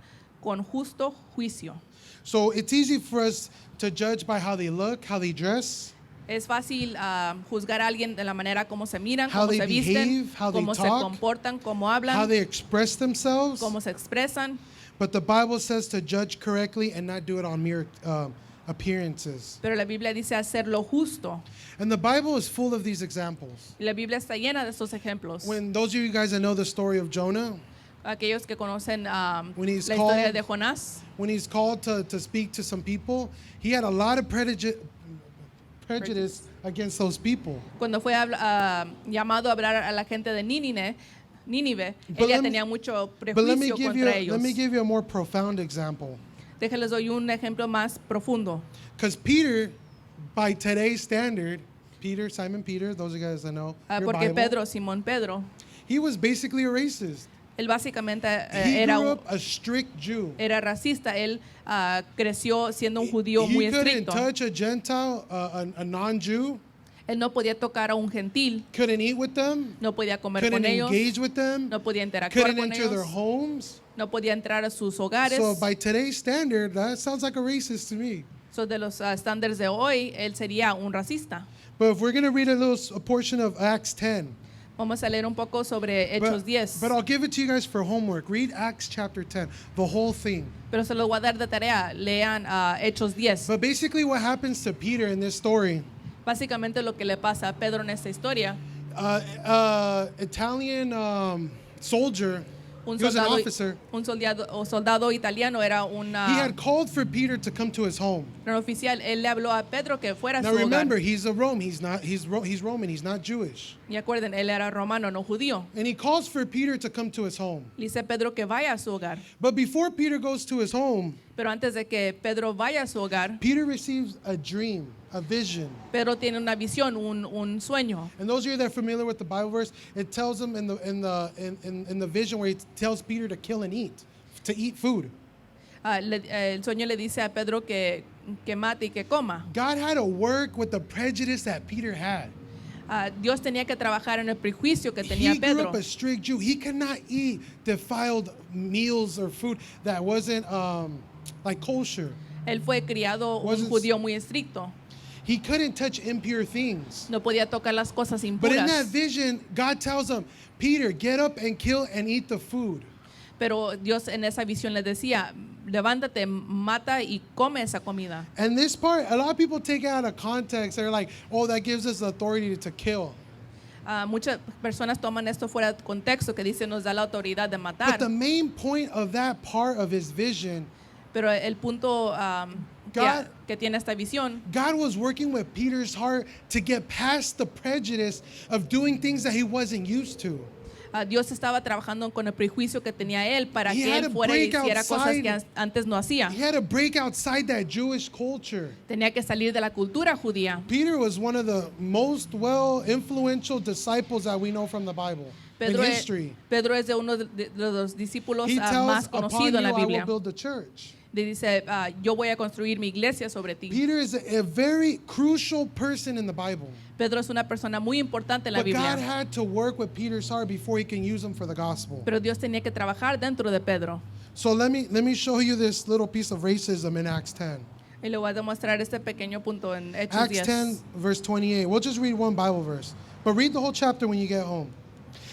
con justo juicio. So it's easy for us to judge by how they look, how they dress, Es fácil juzgar a alguien de la manera como se miran, How cómo they se visten, behave, how they cómo se talk, comportan, cómo how hablan, they express themselves. cómo se expresan. But the Bible says to judge correctly and not do it on mere appearances. Pero la Biblia dice hacer lo justo. And the Bible is full of these examples. Y la Biblia está llena de estos ejemplos. When those of you guys that know the story of Jonah, Aquellos que conocen la When he's historia called- de Jonás, when he's called to speak to some people, he had a lot of prejudice against those people. cuando fue llamado a hablar a la gente de Nínive, But ella let me- tenía mucho But let me prejuicio give you contra ellos. let me give you a more profound example. Déjenles doy un ejemplo más profundo. Because Peter, by today's standard, Simon Peter, those of you guys that know your Porque Bible, Simón Pedro, he was basically a racist. él básicamente He era, grew up a strict Jew. era racista. Él creció siendo un judío He muy couldn't estricto. touch a Gentile, a non-Jew, Él no podía tocar a un gentil, couldn't eat with them, no podía comer couldn't con ellos, engage with them, no podía interactuar couldn't con enter their ellos, homes. no podía entrar a sus hogares. So by today's standard, that sounds like a racist to me. So, de los estándares de hoy, él sería un racista. But if we're going to read a portion of Acts 10, Vamos a leer un poco sobre Hechos 10. but I'll give it to you guys for homework. Read Acts chapter 10, the whole thing. Pero se los voy a dar de tarea. Lean Hechos 10. But basically what happens to Peter in this story, Básicamente lo que le pasa a Pedro en esta historia. Italian soldier, Un he was an soldado, officer. soldado italiano era He had called for Peter to come to his home. un oficial. Él le habló a Pedro que fuera a Now su hogar. remember, he's a Rome. He's Roman. He's not Jewish. Y acuerden, él era romano, no judío. And he calls for Peter to come to his home. Le dice a Pedro que vaya a su hogar. But before Peter goes to his home, Pero antes de que Pedro vaya a su hogar, Peter receives a dream, a vision. Pedro tiene una visión, un sueño. And those of you that are familiar with the Bible verse, it tells him in the vision where it tells Peter to kill and eat, to eat food. El sueño le dice a Pedro que mate y que coma. God had to work with the prejudice that Peter had. Dios tenía que trabajar en el prejuicio que tenía He grew Pedro. up a strict Jew. He could not eat defiled meals or food that wasn't like kosher. Él fue criado un Wasn't- judío muy estricto. He couldn't touch impure things. No podía tocar las cosas But in that impuras. vision, God tells him, Peter, get up and kill and eat the food. Pero Dios en esa visión le decía, levántate, mata y come esa comida. And this part, a lot of people take it out of context. They're like, oh, that gives us the authority to kill. Muchas personas toman esto fuera de contexto, que dice nos da la autoridad de But matar. the main point of that part of his vision, Pero el punto God- que tiene esta visión, God was working with Peter's heart to get past the prejudice of doing things that he wasn't used to. Dios estaba trabajando con el prejuicio que tenía él para He que had él to fuera y break hiciera cosas que outside. antes no hacía. He had to break outside that Jewish culture. Tenía que salir de la cultura judía. Peter was one of the most influential disciples that we know from the Bible in history. Pedro es de uno de los discípulos He más tells, upon conocidos you en la I will Biblia. build the church. Le dice, yo voy a construir mi iglesia sobre ti. Peter is a very crucial person in the Bible. Pedro es una persona muy importante en la But God Biblia. had to work with Peter's heart before he can use him for the gospel. Pero Dios tenía que trabajar dentro de Pedro. So let me show you this little piece of racism in Acts 10. Y le voy a demostrar este pequeño punto en Hechos Acts 10. 10, verse 28. We'll just read one Bible verse. But read the whole chapter when you get home.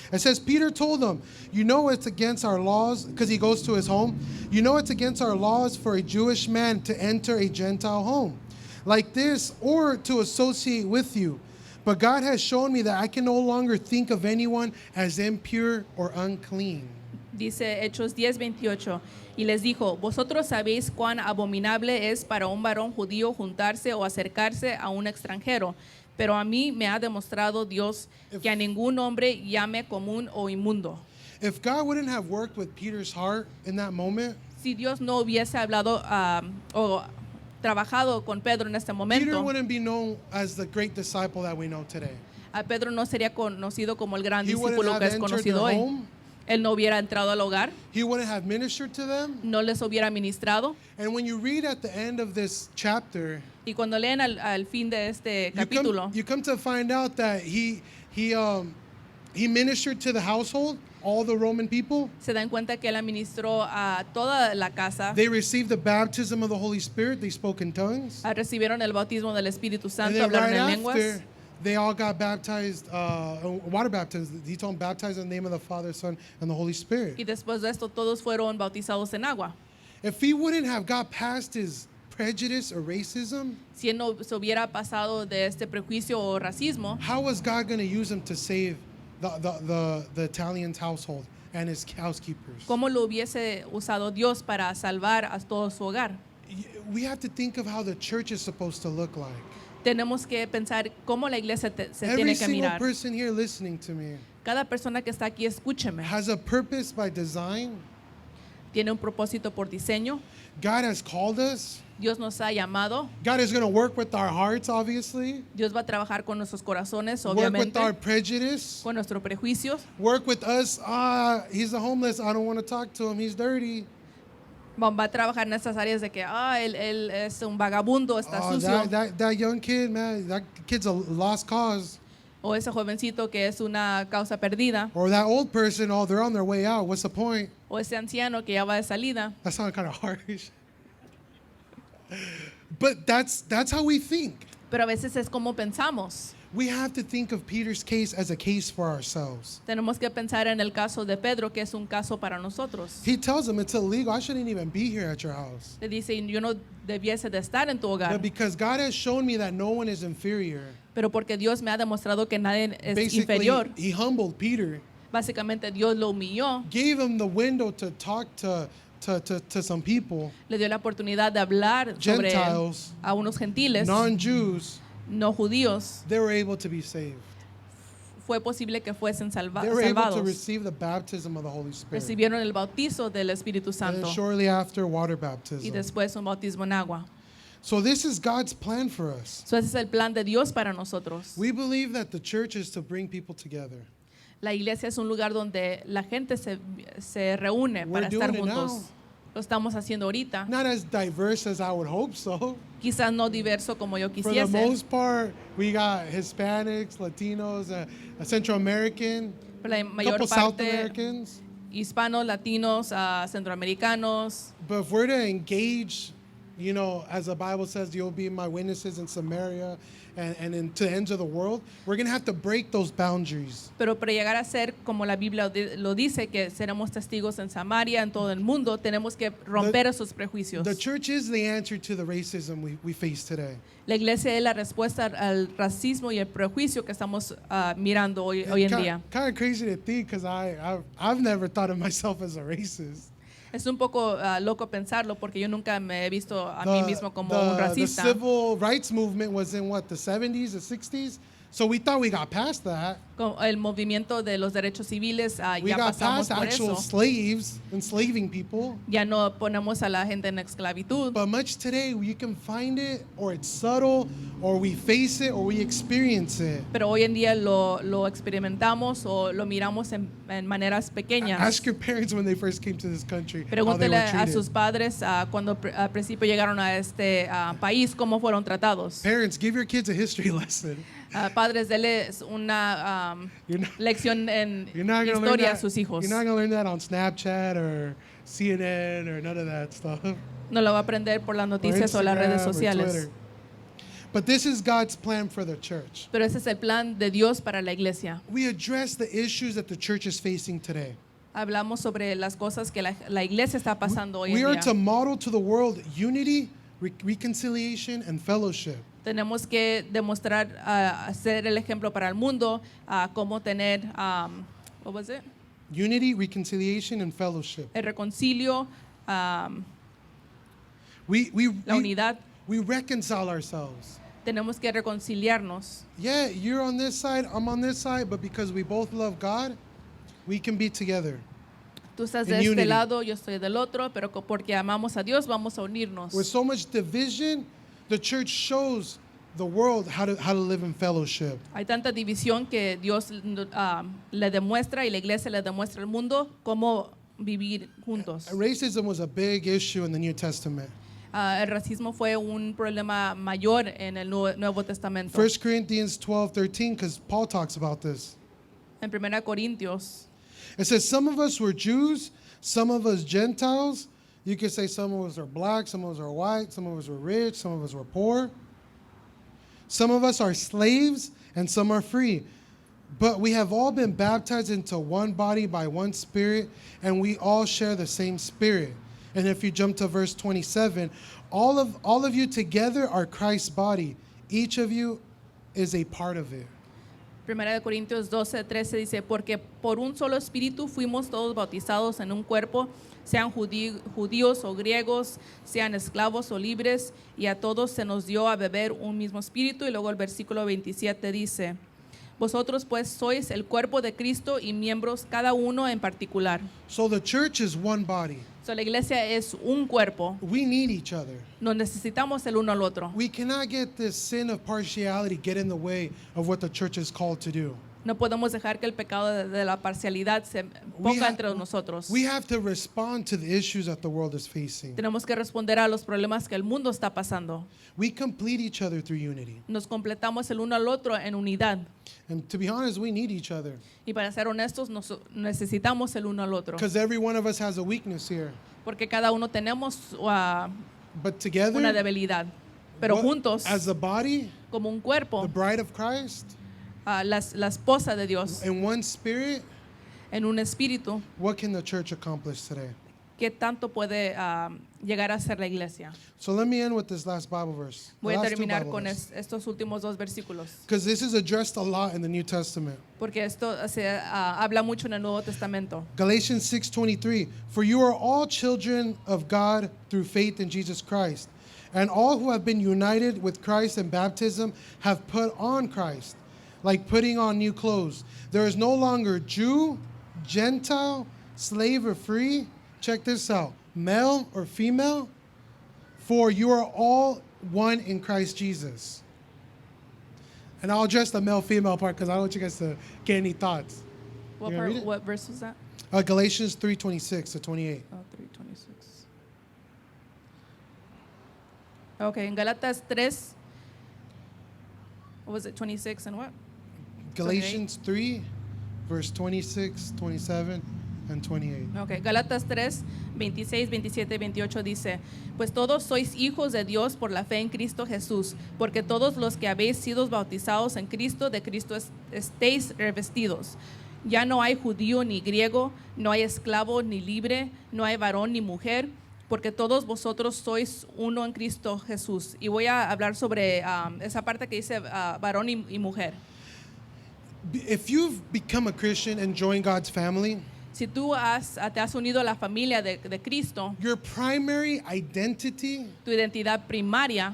It says, Peter told them, you know it's against our laws, because he goes to his home. You know it's against our laws for a Jewish man to enter a Gentile home like this or to associate with you. But God has shown me that I can no longer think of anyone as impure or unclean. Dice Hechos 10:28, y les dijo, vosotros sabéis cuán abominable es para un varón judío juntarse o acercarse a un extranjero, pero a mí me ha demostrado Dios que a ningún hombre llame común o inmundo. If God wouldn't have worked with Peter's heart in that moment, Si Dios no hubiese hablado o trabajado con Pedro en este Peter momento, wouldn't be known as the great disciple that we know today. a Pedro no sería conocido como el gran He wouldn't discípulo have que es entered conocido their hoy. home. Él no hubiera entrado al hogar, He wouldn't have ministered to them. no les hubiera ministrado. And when you read at the end of this chapter, Y cuando leen al fin de este capítulo, you come to find out that he ministered to the household, all the Roman people. se dan cuenta que él administró a toda la casa, They received the baptism of the Holy Spirit. They spoke in tongues. recibieron el bautismo del Espíritu And Santo, then hablaron right en lenguas. after, they all got baptized, water baptism. He told them, baptize in the name of the Father, Son, and the Holy Spirit. Y después de esto todos fueron bautizados en agua. If he wouldn't have got past his prejudice or racism, Si él no se hubiera pasado de este prejuicio o racismo, how was God going to use him to save the Italian's household and his housekeepers? ¿cómo lo hubiese usado Dios para salvar a todo su hogar? We have to think of how the church is supposed to look like. Tenemos que pensar cómo la iglesia se Every tiene que single mirar. person here listening to me Cada persona que está aquí, escúcheme. has a purpose by design. Tiene un propósito por diseño. God has called us. Dios nos ha llamado. God is going to work with our hearts, obviously. Dios va a trabajar con nuestros corazones, Work with obviamente, our prejudice. con nuestros prejuicios. Work with us. He's a homeless. I don't want to talk to him. He's dirty. Va a trabajar en estas áreas de que él es un vagabundo, está sucio. That young kid, man, that kid's a lost cause. O ese jovencito que es una causa perdida. Or that old person, they're on their way out. What's the point? O ese anciano que ya va de salida. That sounded kind of harsh. But that's how we think. Pero a veces es como pensamos. We have to think of Peter's case as a case for ourselves. Tenemos que pensar en el caso de Pedro, que es un caso para nosotros. He tells him it's illegal. I shouldn't even be here at your house. Le dice, yo no debiese de estar en tu hogar, But because God has shown me that no one is inferior, pero porque Dios me ha demostrado que nadie es basically, inferior. he humbled Peter, Básicamente Dios lo humilló, gave him the window to talk to some people, le dio la oportunidad de hablar sobre Gentiles, a unos gentiles, non-Jews. no judíos. They were able to be saved. Fue posible que fuesen They were able to salvados. receive the baptism of the Holy Spirit. Recibieron el bautizo del Espíritu And Santo then shortly after, water y baptism. después un bautismo en agua. So this is God's plan for us. So ese es el plan de Dios para nosotros. We believe that the church is to bring people together. La iglesia es un lugar donde la gente se reúne We're para estar doing it juntos. now. Lo estamos haciendo ahorita. Not as diverse as I would hope so. Quizás no diverso como yo For the quisiese. most part, we got Hispanics, Latinos, Central American, Pero la a mayor couple South parte Americans. hispanos, latinos, centroamericanos. But if we're to engage, you know, as the Bible says, you'll be my witnesses in Samaria and into the ends of the world, we're going to have to break those boundaries. Pero para llegar a ser como la Biblia lo dice, que seremos testigos en Samaria, en todo el mundo, tenemos que romper esos prejuicios. The church is the answer to the racism we face today. La iglesia es la respuesta al racismo y el prejuicio que estamos mirando hoy en día. Kind of crazy to think because I've never thought of myself as a racist. Es un poco loco pensarlo porque yo nunca me he visto a mí mismo como un The racista. civil rights movement was in what, the 70s, the 60s? So we thought we got past that. El movimiento de los derechos civiles We ya got pasamos past por actual eso. slaves enslaving people. Ya no ponemos a la gente en esclavitud. But much today, you can find it, or it's subtle, or we face it, or we experience it. Pero hoy en día lo experimentamos o lo miramos en maneras pequeñas. Ask your parents when they first came to this country how they Pregúntele were a treated. sus padres cuando al principio llegaron a este país cómo fueron tratados. Parents, give your kids a history lesson. Padres, denles una You're not- lección en You're not gonna learn historia a that. sus hijos. You're not gonna learn that on Snapchat or CNN or none of that stuff. No lo va a aprender por las Or noticias o las redes Instagram or sociales. Twitter. But this is God's plan for the church. Pero ese es el plan de Dios para la iglesia. We address the issues that the church is facing today. Hablamos sobre las cosas que la iglesia está pasando hoy We en are to día. model to the world unity, reconciliation, and fellowship. Tenemos que demostrar, ser el ejemplo para el mundo, cómo tener, what was it? Unity, reconciliation, and fellowship. El reconcilio, la unidad. we reconcile ourselves. Tenemos que reconciliarnos. Yeah, you're on this side, I'm on this side, but because we both love God, we can be together. Tú estás In de este unity. lado, yo estoy del otro, pero porque amamos a Dios vamos a unirnos. With so much division, the church shows the world how to live in fellowship. Hay tanta división que Dios le demuestra y la iglesia le demuestra al mundo cómo vivir juntos. Racism was a big issue in the New Testament. El racismo fue un problema mayor en el Nuevo Testamento. 1 Corinthians 12:13, because Paul talks about this. En 1 Corintios, It says, some of us were Jews, some of us Gentiles. You could say some of us are black, some of us are white, some of us were rich, some of us were poor. Some of us are slaves, and some are free. But we have all been baptized into one body by one Spirit, and we all share the same Spirit. And if you jump to verse 27, all of you together are Christ's body. Each of you is a part of it. 1 Corintios 12:13 dice, porque por un solo espíritu fuimos todos bautizados en un cuerpo, sean judíos o griegos, sean esclavos o libres, y a todos se nos dio a beber un mismo espíritu. Y luego el versículo 27 dice, vosotros pues sois el cuerpo de Cristo y miembros cada uno en particular. So the church is one body. So, la iglesia es un cuerpo, We need each other. nos necesitamos el uno al otro. We cannot get this sin of partiality get in the way of what the church is called to do. No podemos dejar que el pecado de la parcialidad se ponga entre nosotros. We have to respond to the issues that the world is facing. Tenemos que responder a los problemas que el mundo está pasando. We complete each other through unity. Nos completamos el uno al otro en unidad. And to be honest, we need each other. Y para ser honestos, necesitamos el uno al otro. Because every one of us has a weakness here. Porque cada uno tenemos But una together, debilidad. pero What- juntos, as the body, como un the cuerpo, bride of Christ, la esposa de Dios, in one spirit, en un espíritu, what can the church accomplish today? ¿qué tanto puede llegar a ser la iglesia? So let me end with this last Bible verse. Voy a terminar con estos últimos dos versículos, Because this is addressed a lot in the New Testament. porque esto se habla mucho en el Nuevo Testamento. Galatians 6:23, for you are all children of God through faith in Jesus Christ. And all who have been united with Christ in baptism have put on Christ, like putting on new clothes. There is no longer Jew, Gentile, slave or free. Check this out, male or female, for you are all one in Christ Jesus. And I'll address the male-female part because I don't want you guys to get any thoughts. What, You gonna read it? what verse was that? Galatians 3:26 to 28. Oh, 3:26. Okay, en Galatas 3, what was it, 26 and what? Galatians 3, verse 26, 27, and 28. Okay, Galatas 3, 26, 27 y 28 dice, pues todos sois hijos de Dios por la fe en Cristo Jesús, porque todos los que habéis sido bautizados en Cristo, de Cristo estéis revestidos. Ya no hay judío ni griego, no hay esclavo ni libre, no hay varón ni mujer, porque todos vosotros sois uno en Cristo Jesús. Y voy a hablar sobre esa parte que dice varón y mujer. If you've become a Christian and joined God's family, Si tú te has unido a la familia de Cristo, your primary identity tu identidad primaria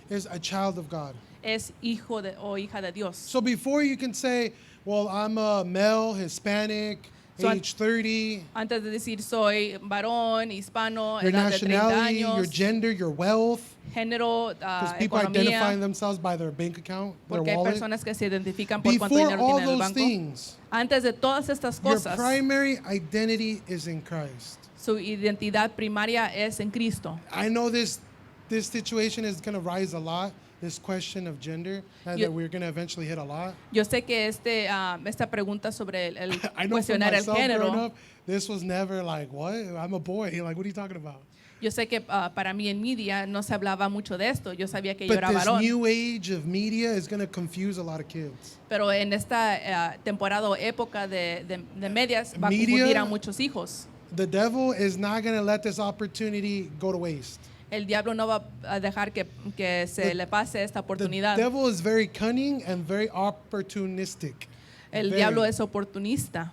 is a child of God. es hijo o hija de Dios. So before you can say, well, I'm a male, Hispanic, So age 30, Antes de decir soy varón, hispano, your edad de 30 nationality, your años, gender, your wealth, género, because people identify economía, themselves by their bank account, their porque hay wallet. personas que se identifican por cuánto Before dinero all tienen en el those banco. things, Antes de todas estas your cosas, primary identity is in Christ. su identidad primaria es en Cristo. I know this situation is going to rise a lot, this question of gender, and Yo- that we're going to eventually hit a lot. Yo sé que esta pregunta sobre el I know for cuestionar el myself growing género, up, this was never like, what? I'm a boy. Like, what are you talking about? yo sé que para mí en mi día no se hablaba mucho de esto. Yo sabía que yo But era this varón. new age of media is going to confuse a lot of kids. Pero en esta temporada o época de medias va a Media- confundir a muchos hijos. The devil is not going to let this opportunity go to waste. El diablo no va a dejar que se le pase esta The oportunidad. devil is very cunning and very opportunistic. El Very. diablo es oportunista.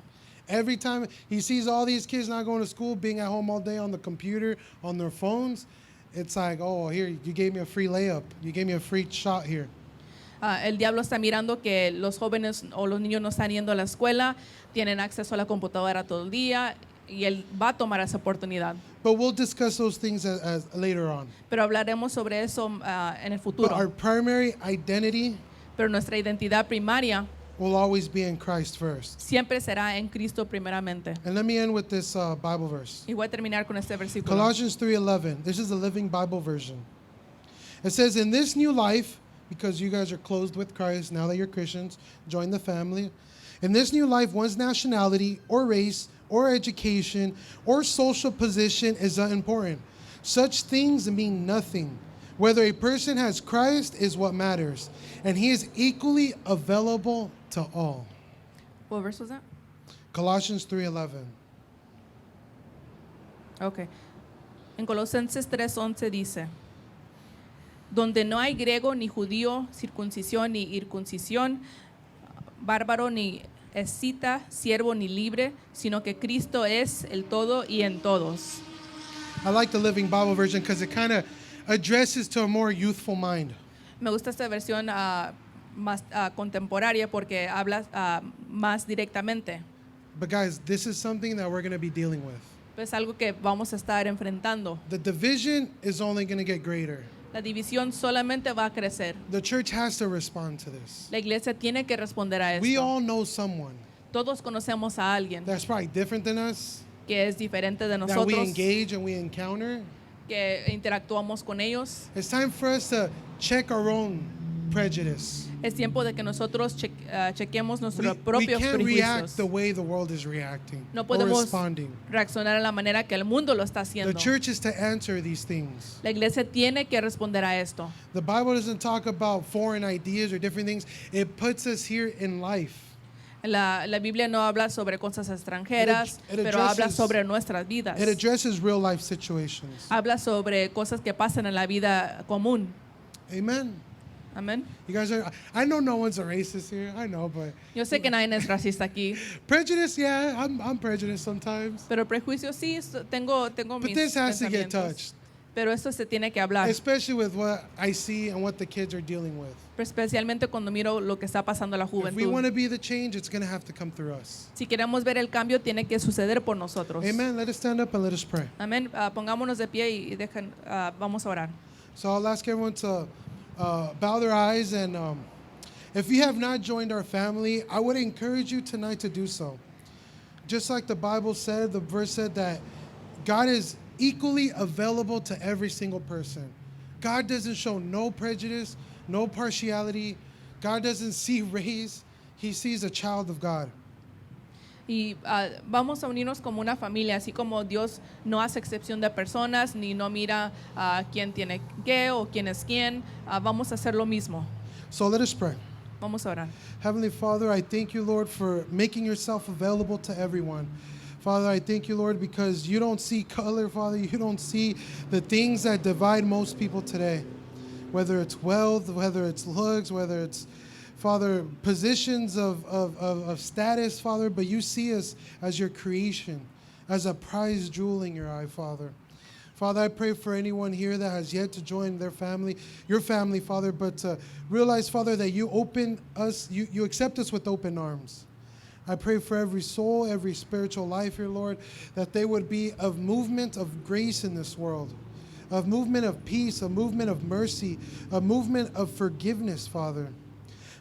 Every time he sees all these kids not going to school, being at home all day on the computer, on their phones, it's like, oh, here, you gave me a free layup. You gave me a free shot here. El diablo está mirando que los jóvenes o los niños no están yendo a la escuela, tienen acceso a la computadora todo el día y él va a tomar esa oportunidad. But we'll discuss those things as later on. Pero hablaremos sobre eso en el But our futuro. primary identity Pero nuestra identidad primaria will always be in Christ first. siempre será en Cristo primeramente. And let me end with this Bible verse. Y voy a terminar con este versículo. Colossians 3:11. This is the Living Bible version. It says, in this new life, because you guys are clothed with Christ, now that you're Christians, join the family. In this new life, one's nationality or race or education or social position is unimportant. Such things mean nothing. Whether a person has Christ is what matters, and he is equally available to all. What verse was that? Colossians 3:11. Ok. En Colosenses 3:11 dice, donde no hay griego ni judío, circuncisión ni circuncisión, bárbaro ni escita, siervo ni libre, sino que Cristo es el todo y en todos. I like the Living Bible version because it kind of addresses to a more youthful mind. Me gusta esta versión más contemporánea porque habla más directamente. But guys, this is something that we're going to be dealing with. Es algo que vamos a estar enfrentando. The division is only going to get greater. La división solamente va a crecer. The church has to respond to this. La iglesia tiene que responder a We esto. all know someone Todos conocemos a alguien that's probably different than us, que es diferente de that we nosotros, engage and we encounter. que interactuamos con ellos. It's time for us to check our own prejudice. Es tiempo de que nosotros chequemos We, nuestros we propios can't react prejuicios. the way the world is reacting No or podemos responding. reaccionar a la manera que el mundo lo está The haciendo. church is to answer these things. La iglesia tiene que responder a esto. The Bible doesn't talk about foreign ideas or different things. It puts us here in life. La Biblia no habla sobre cosas extranjeras, It pero habla addresses- sobre nuestras vidas. It addresses real life situations. Habla sobre cosas que pasan en la vida común. Amen. Amén. You guys are, I know no one's a racist here. I know, but Yo sé que nadie es racista aquí, prejudice, yeah, I'm prejudiced sometimes. pero prejuicio sí, tengo But mis this has to get pensamientos. touched, Pero esto se tiene que hablar, especially with what I see and what the kids are dealing with. especialmente cuando miro lo que está pasando a la If we juventud. want to be the change, it's going to have to come through us. Si queremos ver el cambio, tiene que suceder por nosotros. Amen. Let us stand up and let us pray. Amén. Pongámonos de pie y vamos a orar. So I'll ask everyone to bow their eyes, and if you have not joined our family, I would encourage you tonight to do so. Just like the Bible said, the verse said that God is equally available to every single person. God doesn't show no prejudice, no partiality. God doesn't see race. He sees a child of God. Y vamos a unirnos como una familia, así como Dios no hace excepción de personas, ni no mira a quién tiene qué o quién es quién. Vamos a hacer lo mismo. So let us pray. Vamos a orar. Heavenly Father, I thank you, Lord, for making yourself available to everyone. Father, I thank you, Lord, because you don't see color, Father. You don't see the things that divide most people today, whether it's wealth, whether it's looks, whether it's, Father, positions of status, Father, but you see us as your creation, as a prized jewel in your eye, Father. Father, I pray for anyone here that has yet to join their family, your family, Father, but realize, Father, that you open us, you accept us with open arms. I pray for every soul, every spiritual life here, Lord, that they would be of movement of grace in this world, of movement of peace, a movement of mercy, a movement of forgiveness, Father.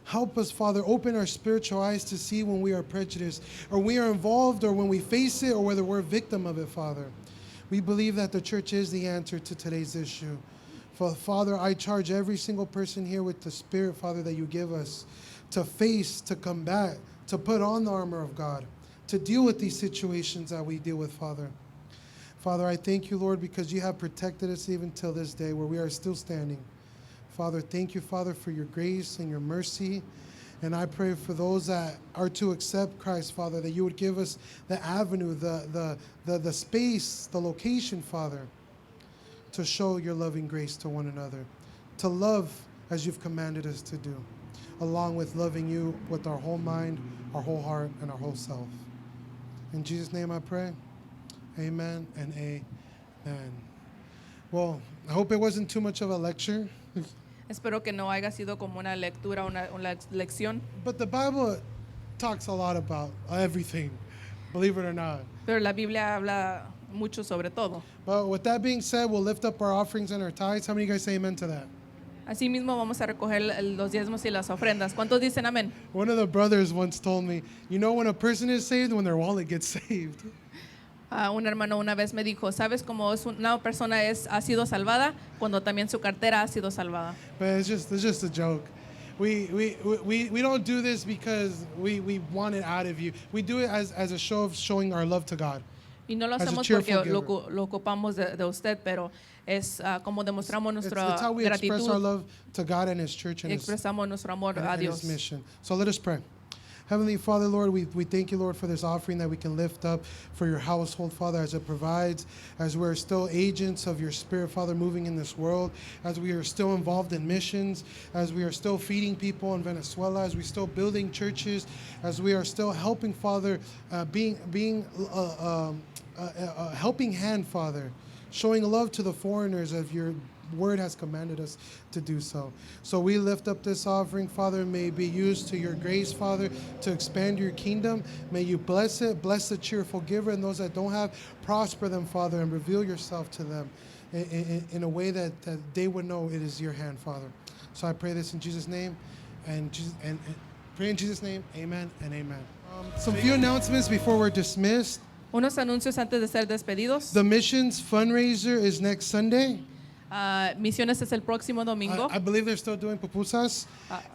Help us, Father, open our spiritual eyes to see when we are prejudiced, or we are involved, or when we face it, or whether we're a victim of it, Father. We believe that the church is the answer to today's issue. Father, I charge every single person here with the Spirit, Father, that you give us to face, to combat, to put on the armor of God, to deal with these situations that we deal with, Father. Father, I thank you, Lord, because you have protected us even till this day where we are still standing. Father, thank you, Father, for your grace and your mercy. And I pray for those that are to accept Christ, Father, that you would give us the avenue, the space, the location, Father, to show your loving grace to one another, to love as you've commanded us to do, along with loving you with our whole mind, our whole heart, and our whole self. In Jesus' name I pray. Amen and amen. Well, I hope it wasn't too much of a lecture. Espero que no haya sido como una lectura, una lección. But the Bible talks a lot about everything, believe it or not. Pero la Biblia habla mucho sobre todo. But with that being said, we'll lift up our offerings and our tithes. How many of you guys say amen to that? Asimismo vamos a recoger los diezmos y las ofrendas. ¿Cuántos dicen amén? One of the brothers once told me, you know when a person is saved? When their wallet gets saved. Un hermano una vez me dijo, ¿sabes cómo una persona ha sido salvada? Cuando también su cartera ha sido salvada. But it's just a joke. We don't do this because we want it out of you. We do it as a show of showing our love to God. Y no lo As a hacemos cheerful porque giver. lo ocupamos de usted, pero es como demostramos It's nuestra how we express our gratitud love to God and His church y and His, expresamos nuestro amor a and His Dios. mission. So let us pray. Heavenly Father, Lord, we thank you, Lord, for this offering that we can lift up for your household, Father, as it provides, as we're still agents of your Spirit, Father, moving in this world, as we are still involved in missions, as we are still feeding people in Venezuela, as we're still building churches, as we are still helping, Father, being a helping hand, Father, showing love to the foreigners as your word has commanded us to do so. So we lift up this offering, Father, may it be used to your grace, Father, to expand your kingdom. May you bless it, bless the cheerful giver, and those that don't have, prosper them, Father, and reveal yourself to them in a way that they would know it is your hand, Father. So I pray this in Jesus' name, and pray in Jesus' name, amen and amen. Some few announcements before we're dismissed. Unos anuncios antes de ser despedidos. The missions fundraiser is next Sunday. Misiones es el próximo domingo. I believe they're still doing pupusas.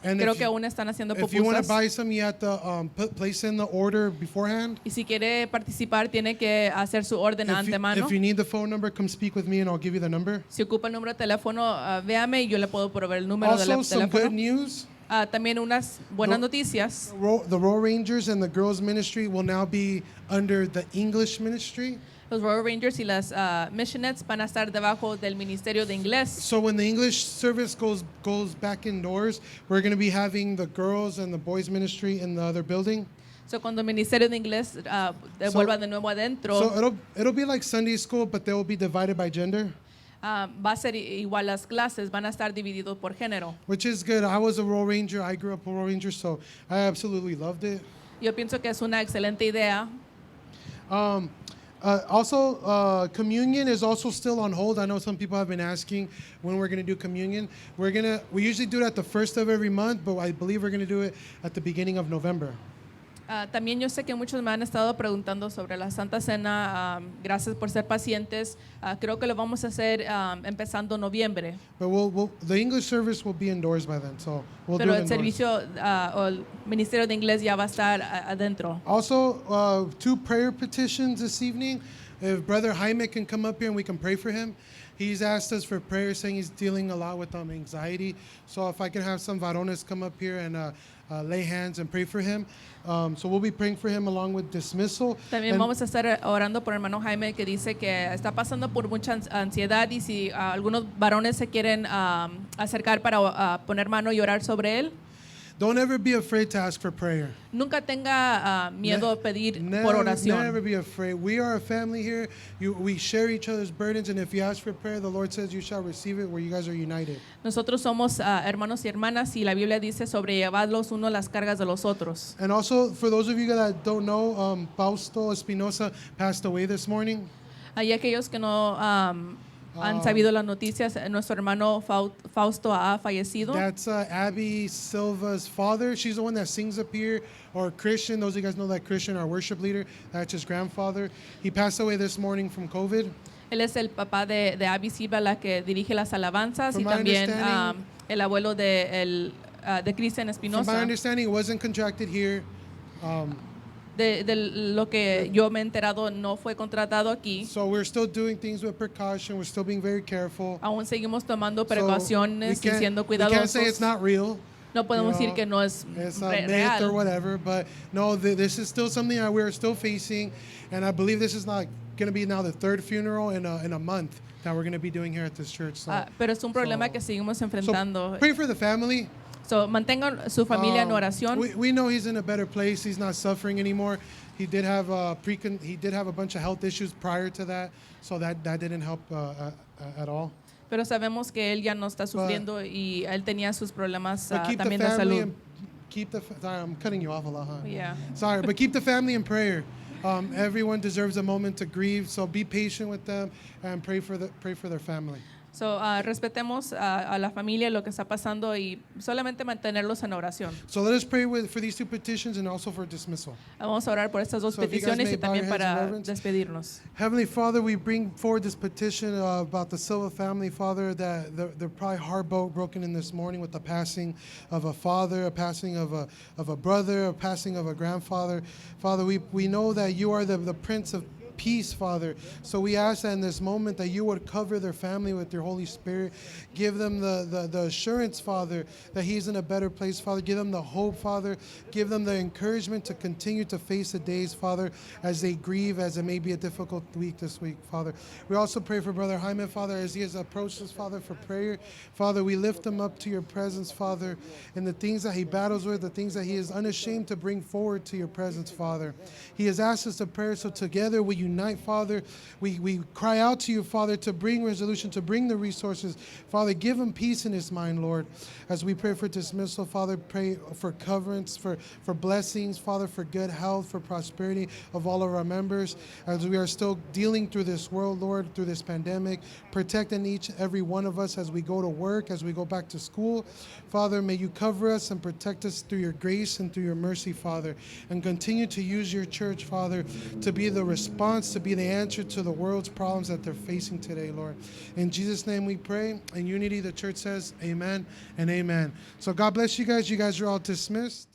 And Creo if que you- aún están haciendo If you want to pupusas. buy some, you have to place in the order beforehand. Y si quiere participar, tiene que hacer su orden antemano. If you need the phone number, come speak with me and I'll give you the number. Si ocupa el número de teléfono, véame y yo le puedo proveer el número de Also, some good teléfono. news. También unas buenas No. noticias. The Royal Rangers and the girls ministry will now be under the English ministry. Los Royal Rangers y las Missionettes van a estar debajo del Ministerio de Inglés. So when the English service goes back indoors, we're going to be having the girls and the boys ministry in the other building. So, cuando el Ministerio de Inglés vuelva de nuevo adentro, So it'll be like Sunday school, but they will be divided by gender, va a ser igual las clases, van a estar divididos por género. which is good. I was a Royal Ranger. I grew up a Royal Ranger, so I absolutely loved it. Yo pienso que es una excelente idea. Also, communion is also still on hold. I know some people have been asking when we're going to do communion. We usually do it at the first of every month, but I believe we're going to do it at the beginning of November. También yo sé que muchos me han estado preguntando sobre la Santa Cena. Gracias por ser pacientes. Creo que lo vamos a hacer empezando noviembre. But the English service will be indoors by then, so we'll do Pero it el indoors. servicio o el Ministerio de Inglés ya va a estar adentro. Also, 2 prayer petitions this evening. If Brother Jaime can come up here and we can pray for him. He's asked us for prayer, saying he's dealing a lot with anxiety. So if I can have some varones come up here and lay hands and pray for him. So we'll be praying for him along with dismissal. También And- vamos a estar orando por el hermano Jaime, que dice que está pasando por mucha ansiedad, y si algunos varones se quieren acercar para poner mano y orar sobre él. Don't ever be afraid to ask for prayer. Nunca tenga miedo a pedir por oración. Never be afraid. We are a family here. We share each other's burdens, and if you ask for prayer, the Lord says you shall receive it, where you guys are united. Nosotros somos hermanos y hermanas, y la Biblia dice sobrellevad los unos las cargas de los otros. And also, for those of you that don't know, Fausto Espinosa passed away this morning. Hay aquellos que no han sabido las noticias. Nuestro hermano Fausto ha fallecido. That's Abby Silva's father. She's the one that sings up here. Or Christian, those of you guys know that Christian, our worship leader. That's his grandfather. He passed away this morning from COVID. Él es el papá de Abby Silva, la que dirige las alabanzas, y From my también understanding- el abuelo de Cristian From my Espinosa. understanding, it wasn't contracted here. De lo que yo me he enterado, no fue contratado aquí. So we're still doing things with precaution. We're still being very careful. Aún seguimos tomando So precauciones y siendo we can't say cuidadosos. it's not real. No podemos you decir know, que no es It's a myth or real. whatever, but no, this is still something that we're still facing, and I believe this is not going to be now the 3rd funeral in a month that we're going to be doing here at this church. So, Pero es un problema so- que seguimos so enfrentando. pray for the family. Mantengan su familia en oración. We know he's in a better place. He's not suffering anymore. He did have a bunch of health issues prior to that, so that didn't help at all. Pero sabemos que él ya no está sufriendo, y él tenía sus problemas But keep the también de family salud. and sorry, I'm cutting you off a lot, huh? Yeah. Sorry, but keep the family in prayer. Everyone deserves a moment to grieve, so be patient with them and pray for their family. So, respetemos a la familia, lo que está pasando, y solamente mantenerlos en oración. So let us pray for these 2 petitions and also for dismissal. Vamos a orar por estas dos So if you guys peticiones may y bow your también heads in para reverence. despedirnos. Heavenly Father, we bring forward this petition about the Silva family, Father, that they're probably heartbroken in this morning with the passing of a father, a passing of a brother, a passing of a grandfather. Father, we know that you are the Prince of Peace, Father. So we ask that in this moment that you would cover their family with your Holy Spirit. Give them the assurance, Father, that he's in a better place, Father. Give them the hope, Father. Give them the encouragement to continue to face the days, Father, as they grieve, as it may be a difficult week this week, Father. We also pray for Brother Jaime, Father, as he has approached us, Father, for prayer. Father, we lift him up to your presence, Father, and the things that he battles with, the things that he is unashamed to bring forward to your presence, Father. He has asked us to pray, so together we unite, Father. We cry out to you, Father, to bring resolution, to bring the resources. Father, give him peace in his mind, Lord. As we pray for dismissal, Father, pray for coverance, for blessings, Father, for good health, for prosperity of all of our members. As we are still dealing through this world, Lord, through this pandemic, protecting each and every one of us as we go to work, as we go back to school. Father, may you cover us and protect us through your grace and through your mercy, Father, and continue to use your church, Father, to be the response wants to be the answer to the world's problems that they're facing today, Lord. In Jesus' name we pray. In unity, the church says amen and amen. So God bless you guys. You guys are all dismissed.